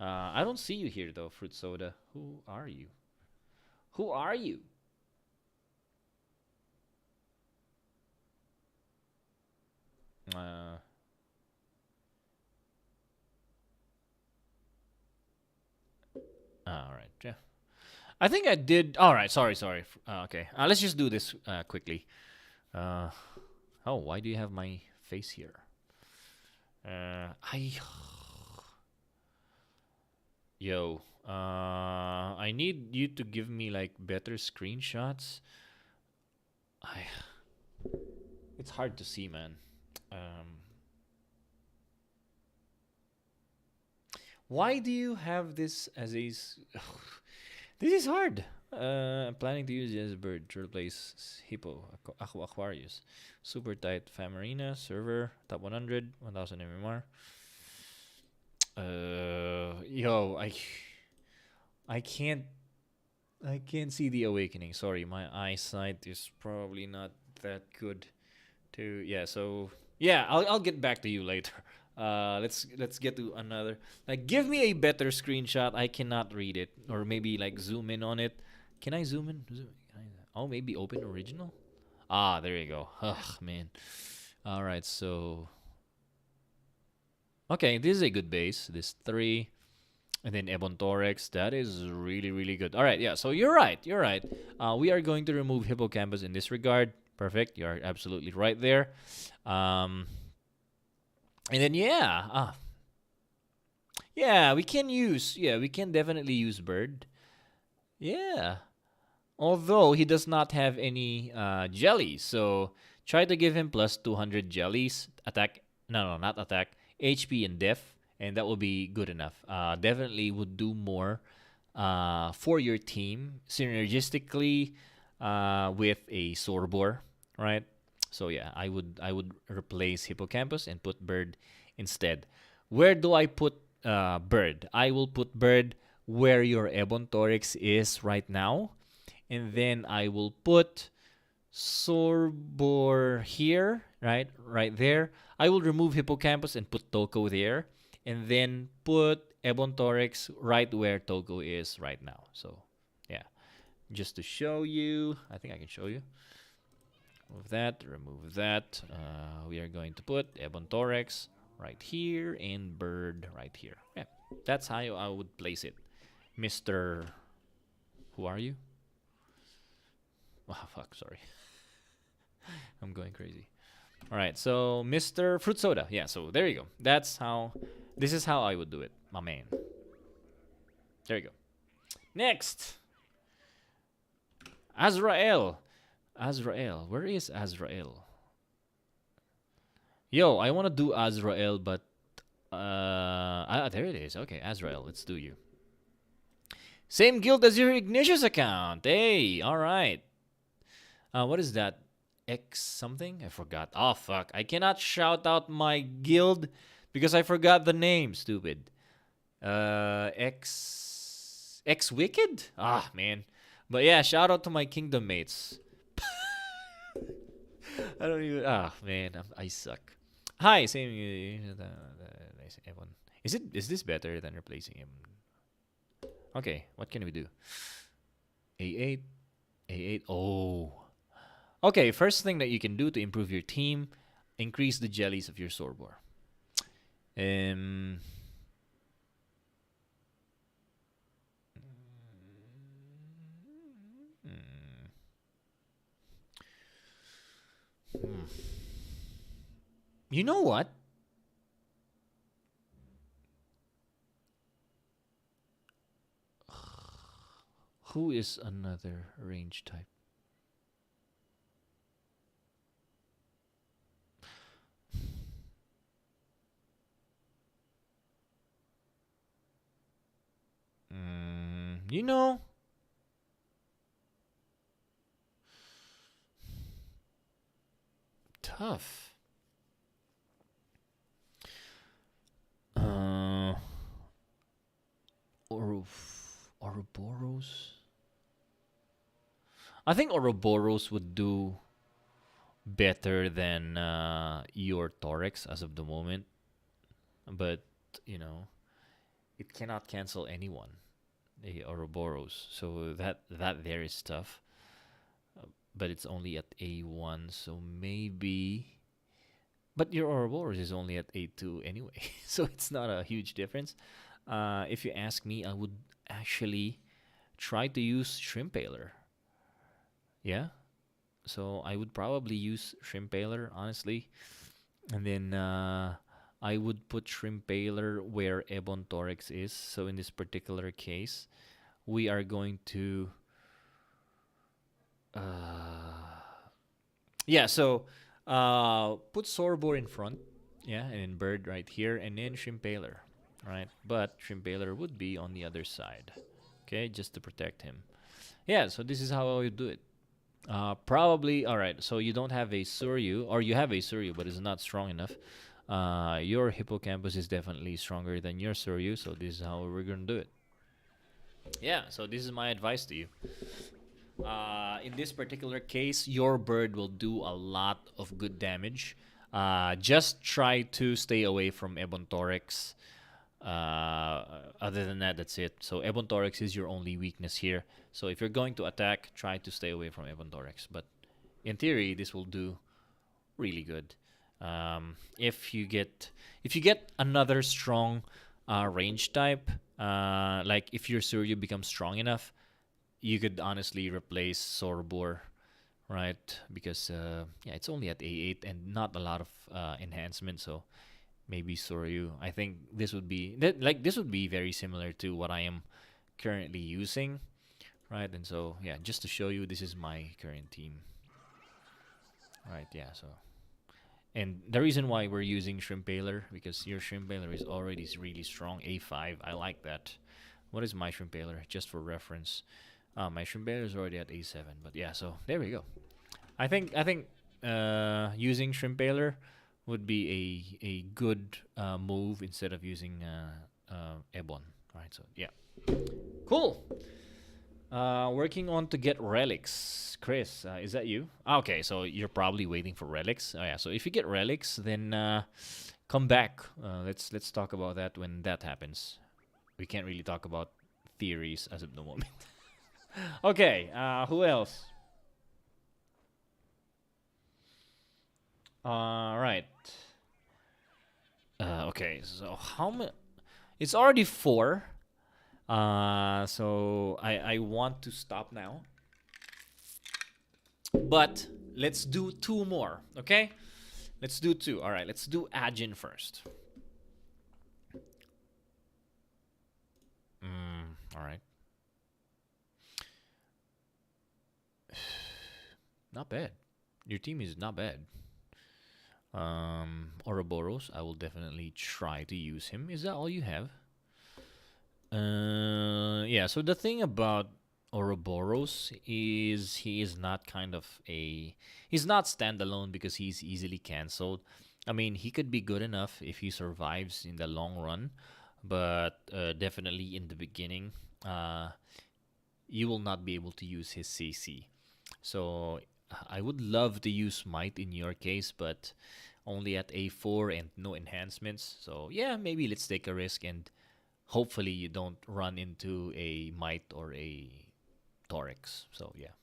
I don't see you here though, fruit soda. Who are you? Who are you? ？ . 。 . 。 . 。 . 。 . 。 . 。 . 。 . 。 . 。 . 。 。 . 。 。 . 。 。 . 。 。 。 . 。 。 . 。 。 。 。 。 . 。 。 。 。 。 . 。 。 . 。 。 。 。 . 。 . right. Yeah. I think I did. All right. Sorry. Sorry. Okay. Let's just do this quickly. Uh, oh, why do you have my face here? I. Yo. I need you to give me like better screenshots. I. It's hard to see, man. Um. Why do you have this as a? This is hard. I'm planning to use it as a bird to replace Hippo, Aquarius. Super tight Famarina, server, top 100, 1000 MMR. Yo, I can't, I can't see the awakening. Sorry, my eyesight is probably not that good. To yeah, so yeah, I'll get back to you later. Let's get to another. Like, give me a better screenshot. I cannot read it, or maybe like zoom in on it. Can I zoom in? Oh, maybe open original. Ah, there you go. Ugh, man. All right, so okay, this is a good base. This three, and then Ebon Thorax. That is really really good. All right, yeah. So you're right. You're right. We are going to remove Hippocampus in this regard. Perfect. You are absolutely right there. Um, and then yeah, we can use we can definitely use Bird. Yeah. Although he does not have any jellies, so try to give him plus 200 jellies. Attack, no, not attack. HP and def, and that will be good enough. Definitely would do more for your team synergistically with a Sorbor, right? So yeah, I would replace Hippocampus and put Bird instead. Where do I put Bird? I will put Bird where your Ebon Torix is right now, and then I will put Sorbor here, right there. I will remove Hippocampus and put Toko there, and then put Ebon Torix right where Toko is right now. So yeah, just to show you, I think I can show you. Remove that, remove that. We are going to put Ebon Thorax right here and Bird right here. Yeah, that's how I would place it. Mr. Who are you? Oh, fuck, sorry. I'm going crazy. All right, so Mr. Fruit Soda. Yeah, so there you go. This is how I would do it, my man. There you go. Next. Azrael. Azrael. Where is Azrael? Yo, I want to do Azrael, but there it is. Okay, Azrael, let's do you. Same guild as your Ignatius account. Hey, all right. What is that? X something? I forgot. Oh fuck! I cannot shout out my guild because I forgot the name. Stupid. X Wicked. Ah man. But yeah, shout out to my kingdom mates. I don't even. Ah man, I suck. Hi, same. Is this better than replacing him? Okay, what can we do? A8, A8. Oh. Okay, first thing that you can do to improve your team, increase the jellies of your Sorbor. You know what? Who is another range type? You know, tough. Ouroboros. I think Ouroboros would do better than your Thorax as of the moment, but you know, it cannot cancel anyone. The Ouroboros, so that there is tough. But it's only at A1, so maybe. But your Ouroboros is only at A2 anyway, so it's not a huge difference. If you ask me, I would actually try to use Shrimp Paler. Yeah. So I would probably use Shrimp Paler, honestly. And then I would put Shrimp Paler where Ebon Thorax is. So in this particular case, we are going to... yeah, so put Sorbor in front. Yeah, and then Bird right here. And then Shrimp Paler. Right? But Shrimp Paler would be on the other side. Okay, just to protect him. Yeah, so this is how I would do it. Probably, all right. So you don't have a Suryu, or you have a Suryu, but it's not strong enough. Your Hippocampus is definitely stronger than your Suryu, so this is how we're gonna do it. Yeah, so this is my advice to you. In this particular case, your bird will do a lot of good damage. Just try to stay away from Ebon Thorax. Other than that, that's it. So Ebon Thorax is your only weakness here. So if you're going to attack, try to stay away from Ebon Thorax. But in theory, this will do really good. If you get another strong range type, like if your Surya becomes strong enough, you could honestly replace Sorbor, right? Because yeah, it's only at A8 and not a lot of enhancement, so maybe Soryu. I think this would be this would be very similar to what I am currently using, right? And so yeah, just to show you, this is my current team, right? Yeah, so and the reason why we're using Shrimp Paler, because your Shrimp Paler is already really strong, A5. I like that. What is my Shrimp Paler? Just for reference, my Shrimp Paler is already at A7. But yeah, so there we go. I think using Shrimp Paler would be a good move instead of using Ebon. Right, so yeah. Cool. Working on to get relics. Chris, is that you? Okay, so you're probably waiting for relics. Oh yeah, so if you get relics, then come back. Let's talk about that when that happens. We can't really talk about theories as of the moment. Okay, who else? Right. Okay, so how many? It's already 4. So I want to stop now. But let's do 2 more, okay? Let's do 2. All right, let's do Ajin first. All right. Not bad. Your team is not bad. Ouroboros, I will definitely try to use him. Is that all you have? Yeah, so the thing about Ouroboros is he is not he's not standalone because he's easily cancelled. I mean, he could be good enough if he survives in the long run, but definitely in the beginning, you will not be able to use his CC. So I would love to use Might in your case, but only at A4 and no enhancements. So yeah, maybe let's take a risk and hopefully you don't run into a Might or a Thorax. So yeah.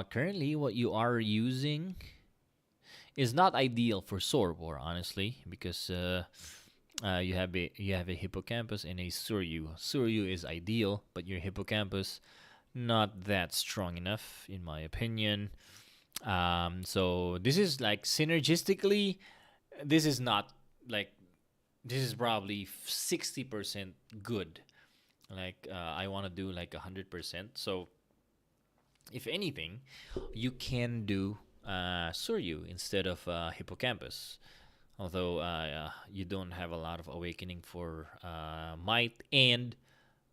Currently, what you are using is not ideal for Sorbor, honestly, because you have a Hippocampus and a Suryu. Suryu is ideal, but your Hippocampus not that strong enough, in my opinion. So this is like synergistically, this is not like this is probably 60% good. Like I want to do like 100%. So if anything, you can do Suryu instead of Hippocampus. Although you don't have a lot of awakening for Might, and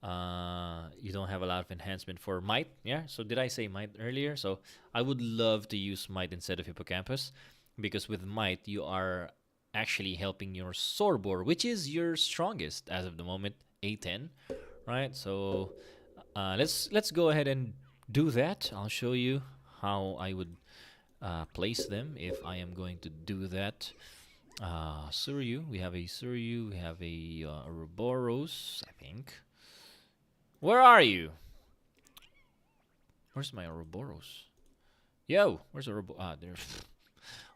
you don't have a lot of enhancement for Might. Yeah, so did I say Might earlier? So I would love to use Might instead of Hippocampus, because with Might you are actually helping your Sorbor, which is your strongest as of the moment, A10, right? So let's go ahead and do that. I'll show you how I would place them if I am going to do that. Suryu, we have a Suryu, we have a Ouroboros, I think. Where are you? Where's my Ouroboros? Yo, where's Ouroboros? Ah, there.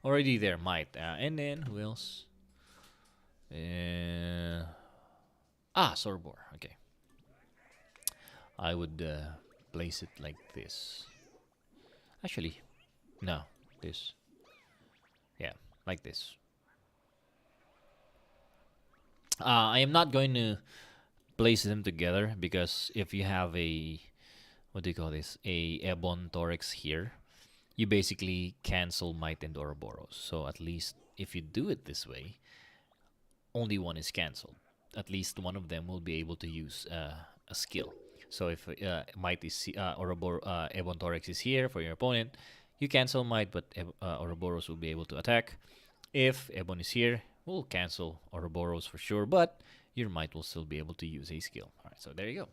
Already there, Might. And then, who else? Sorbor, okay. I would place it like this. Actually, no, this. Yeah, like this. I am not going to place them together because if you have a, what do you call this, a Ebon Thorax here, you basically cancel Might and Ouroboros. So at least if you do it this way, only one is canceled. At least one of them will be able to use a skill. So if Might is Ebon Thorax is here for your opponent, you cancel Might, but Ouroboros will be able to attack. If Ebon is here, we'll cancel Ouroboros for sure, but your Might will still be able to use a skill. All right, so there you go.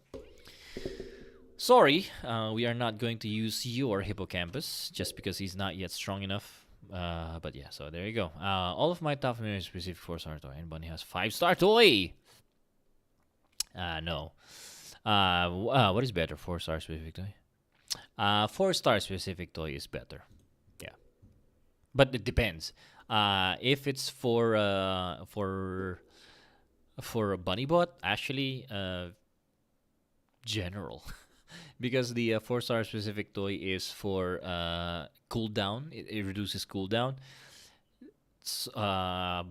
Sorry, we are not going to use your Hippocampus just because he's not yet strong enough. But yeah, so there you go. All of my top familiar specific 4-star toy, and Bunny has 5-star toy. No. What is better, 4-star specific toy? 4-star specific toy is better. Yeah, but it depends. If it's for a bunny bot, actually, general, because the 4-star specific toy is for cooldown. It reduces cooldown.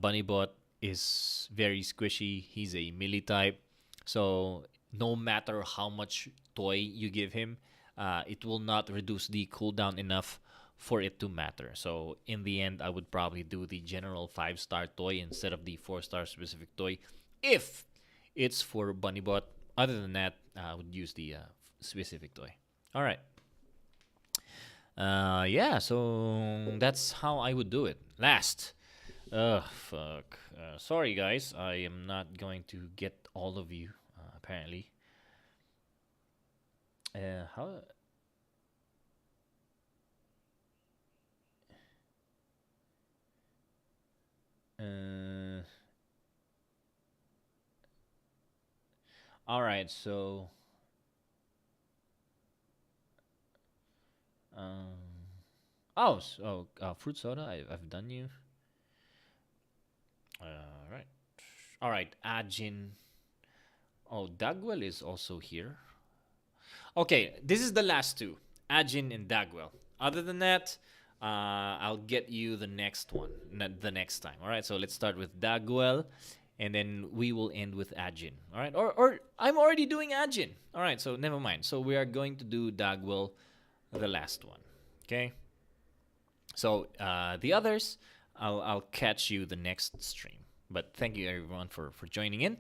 Bunny bot is very squishy. He's a melee type, so no matter how much toy you give him, it will not reduce the cooldown enough for it to matter. So in the end, I would probably do the general 5-star toy instead of the 4-star specific toy if it's for Bunny bot. Other than that, I would use the specific toy. All right. Yeah, so that's how I would do it. Last. Ugh, fuck. Sorry, guys. I am not going to get all of you, apparently. How? All right, so. Um, fruit soda. I've done you. Right. All right, Ajin. Oh, Dagwell is also here. Okay, this is the last two, Ajin and Dagwell. Other than that, I'll get you the next one, the next time. All right, so let's start with Dagwell, and then we will end with Ajin. All right, or I'm already doing Ajin. All right, so never mind. So we are going to do Dagwell, the last one. Okay. So the others, I'll catch you the next stream. But thank you everyone for joining in.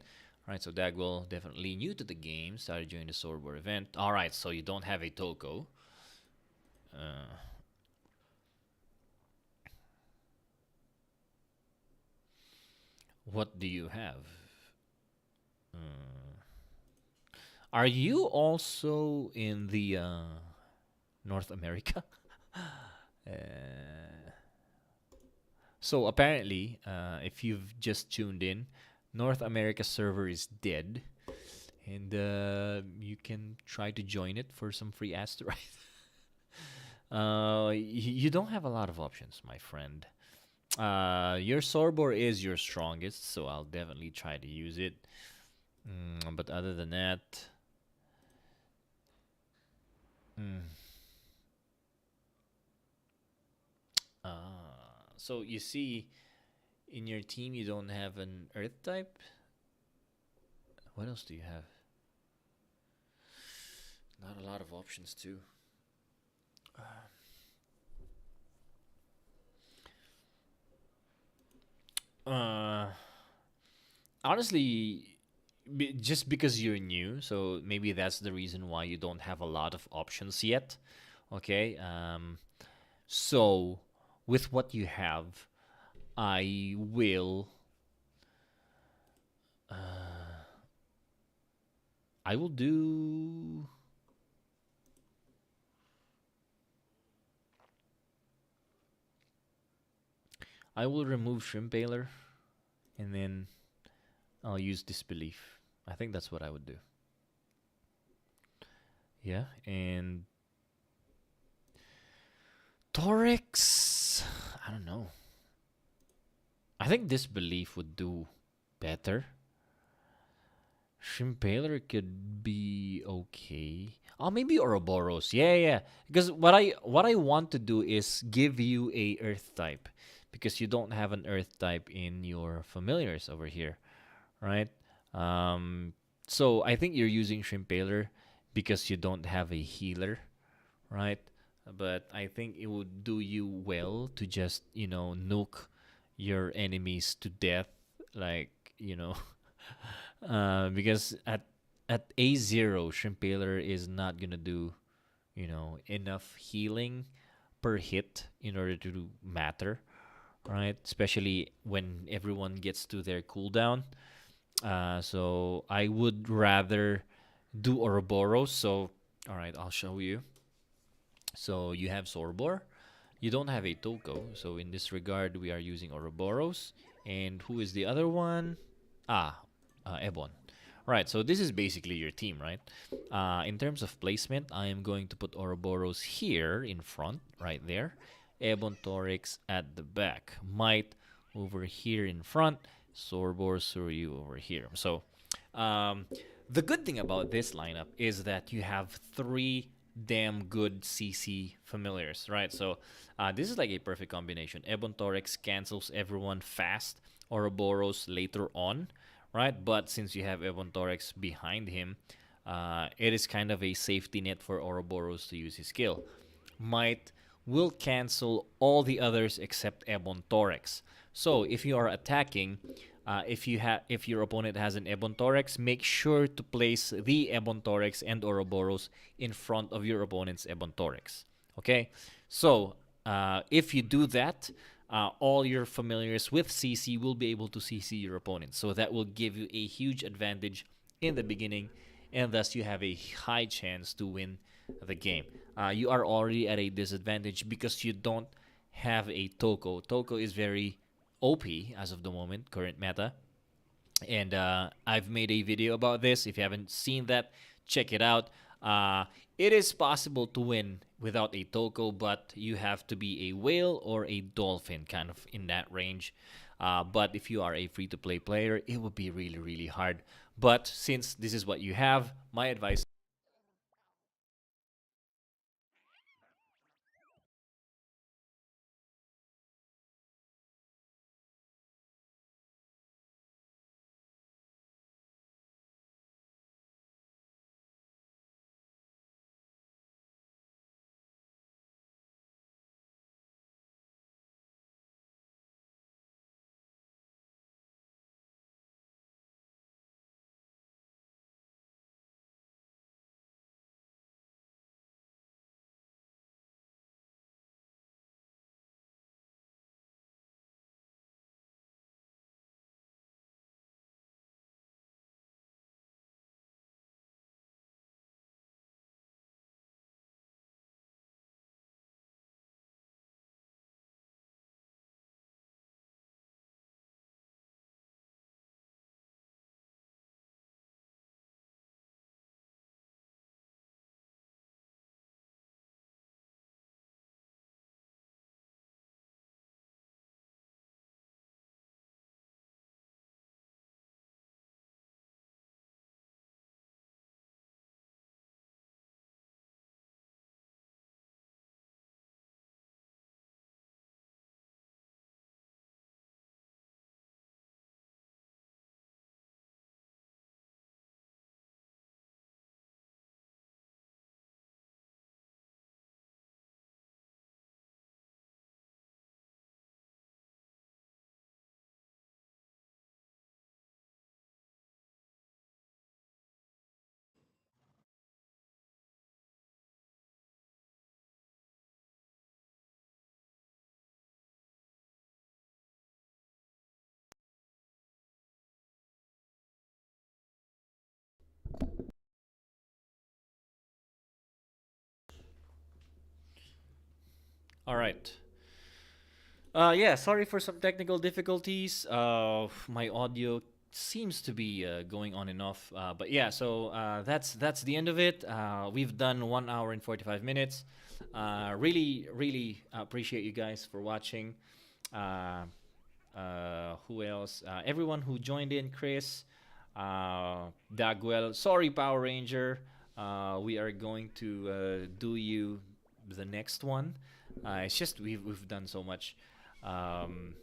All right, so Dagwell, definitely new to the game, started during the Sword War event. All right, so you don't have a Toko. What do you have? Are you also in the North America? So apparently, if you've just tuned in, North America server is dead, and you can try to join it for some free asteroid. You don't have a lot of options, my friend. Your Sorbor is your strongest, so I'll definitely try to use it. But other than that, so you see, in your team you don't have an Earth type. What else do you have? Not a lot of options too. Honestly, just because you're new, so maybe that's the reason why you don't have a lot of options yet. Okay. So with what you have, I will. I will do. I will remove Shrimp Baler, and then I'll use Disbelief. I think that's what I would do. Yeah, and Torix. I don't know. I think Disbelief would do better. Shrimpaler could be okay. Oh, maybe Ouroboros. Yeah, yeah. Because what I want to do is give you a Earth type, because you don't have an Earth type in your familiars over here, right? Um, so I think you're using Shrimpaler because you don't have a healer, right? But I think it would do you well to just nuke your enemies to death, like because at A0, Shrimpaler is not gonna do enough healing per hit in order to matter, right? Especially when everyone gets to their cooldown. So I would rather do Ouroboros. So all right, I'll show you. So you have Sorbor. You don't have a Toko. So in this regard, we are using Ouroboros. And who is the other one? Ah, Ebon. Right, so this is basically your team, right? In terms of placement, I am going to put Ouroboros here in front, right there. Ebon Torix at the back. Might over here in front. Sorbor Suryu over here. So um, the good thing about this lineup is that you have three damn good CC familiars, right? So this is like a perfect combination. Ebon Torix cancels everyone fast. Ouroboros later on, right? But since you have Ebon Torix behind him, it is kind of a safety net for Ouroboros to use his skill. Might will cancel all the others except Ebon Torix. So if you are attacking, if your opponent has an Ebon Torix, make sure to place the Ebon Torix and Ouroboros in front of your opponent's Ebon Torix. Okay, so if you do that, all your familiars with CC will be able to CC your opponent. So that will give you a huge advantage in the beginning, and thus you have a high chance to win the game. You are already at a disadvantage because you don't have a Toko. Toko is very OP as of the moment, current meta. And I've made a video about this. If you haven't seen that, check it out. It is possible to win without a Toko, but you have to be a whale or a dolphin, kind of in that range. But if you are a free to play player, it would be really, really hard. But since this is what you have, my advice. All right. Yeah, sorry for some technical difficulties. My audio seems to be going on and off. But yeah, so that's the end of it. We've done 1 hour and 45 minutes. Really appreciate you guys for watching. Who else? Everyone who joined in, Chris, Dagwell, sorry, Power Ranger. We are going to do you the next one. It's just we've done so much. Um,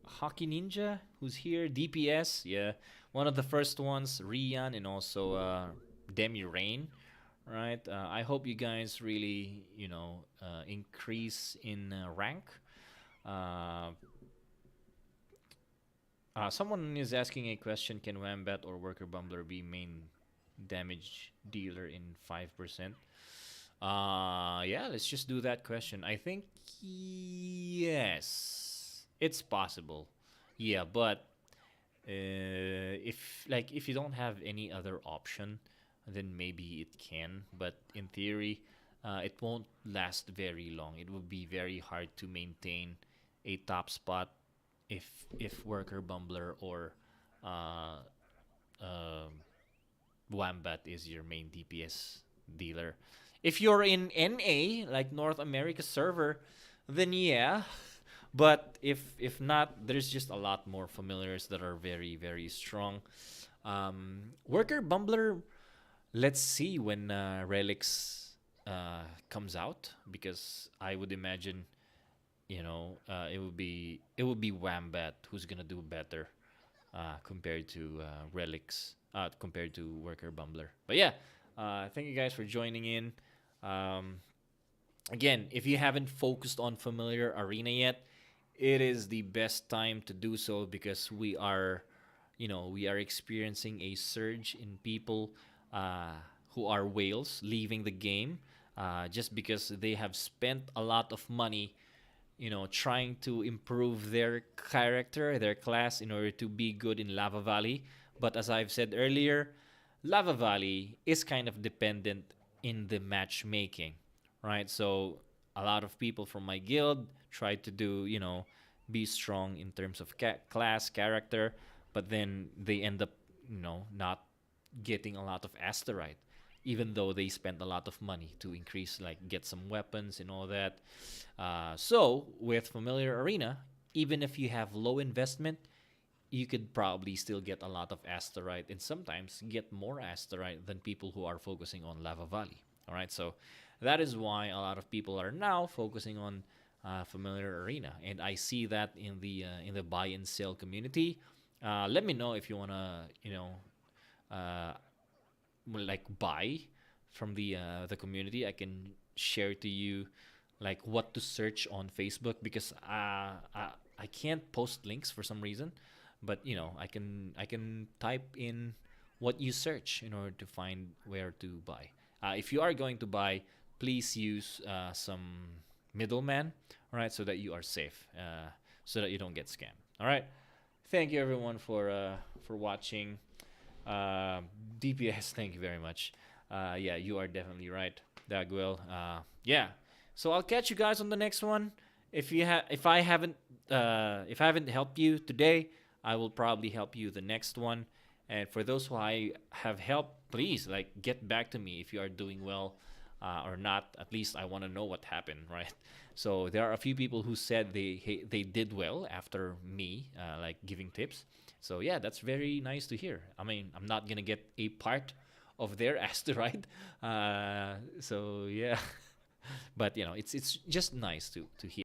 Hockey Ninja, who's here, DPS, yeah, one of the first ones, Rian, and also Demirane, right? I hope you guys really, increase in rank. Uh, Someone is asking a question: Can Wambat or Worker Bumbler be main damage dealer in 5%? Yeah, let's just do that question. I think yes, it's possible. Yeah, but if you don't have any other option, then maybe it can. But in theory, it won't last very long. It will be very hard to maintain a top spot if Worker Bumbler or uh, um Wambat is your main DPS dealer. If you're in NA, like North America server, then yeah. But if not, there's just a lot more familiars that are very very strong. Worker Bumbler, let's see when Relics comes out, because I would imagine it would be Wambat who's gonna do better compared to Relics, compared to Worker Bumbler. But yeah, thank you guys for joining in. Um, Again, if you haven't focused on Familiar Arena yet, it is the best time to do so, because we are experiencing a surge in people uh, who are whales leaving the game, just because they have spent a lot of money trying to improve their character, their class, in order to be good in Lava Valley. But as I've said earlier, Lava Valley is kind of dependent in the matchmaking, right? So a lot of people from my guild try to do, be strong in terms of class, character, but then they end up, not getting a lot of asterite, even though they spent a lot of money to increase, like, get some weapons and all that. So with Familiar Arena, even if you have low investment, you could probably still get a lot of asterite, and sometimes get more asterite than people who are focusing on Lava Valley. All right, so that is why a lot of people are now focusing on Familiar Arena, and I see that in the buy and sell community. Let me know if you wanna, uh, like, buy from the community. I can share to you, like, what to search on Facebook, because I can't post links for some reason, but I can type in what you search in order to find where to buy. If you are going to buy, please use some middleman, all right, so that you are safe, so that you don't get scammed. All right. Thank you everyone for watching. Uh, DPS, thank you very much. Yeah, you are definitely right, Dagwell. Yeah. So I'll catch you guys on the next one. If I haven't helped you today, I will probably help you the next one. And for those who I have helped, please, like, get back to me if you are doing well or not. At least I want to know what happened, right? So there are a few people who said they did well after me, like, giving tips. So yeah, that's very nice to hear. I mean, I'm not gonna get a part of their asteroid, so yeah, but it's just nice to hear.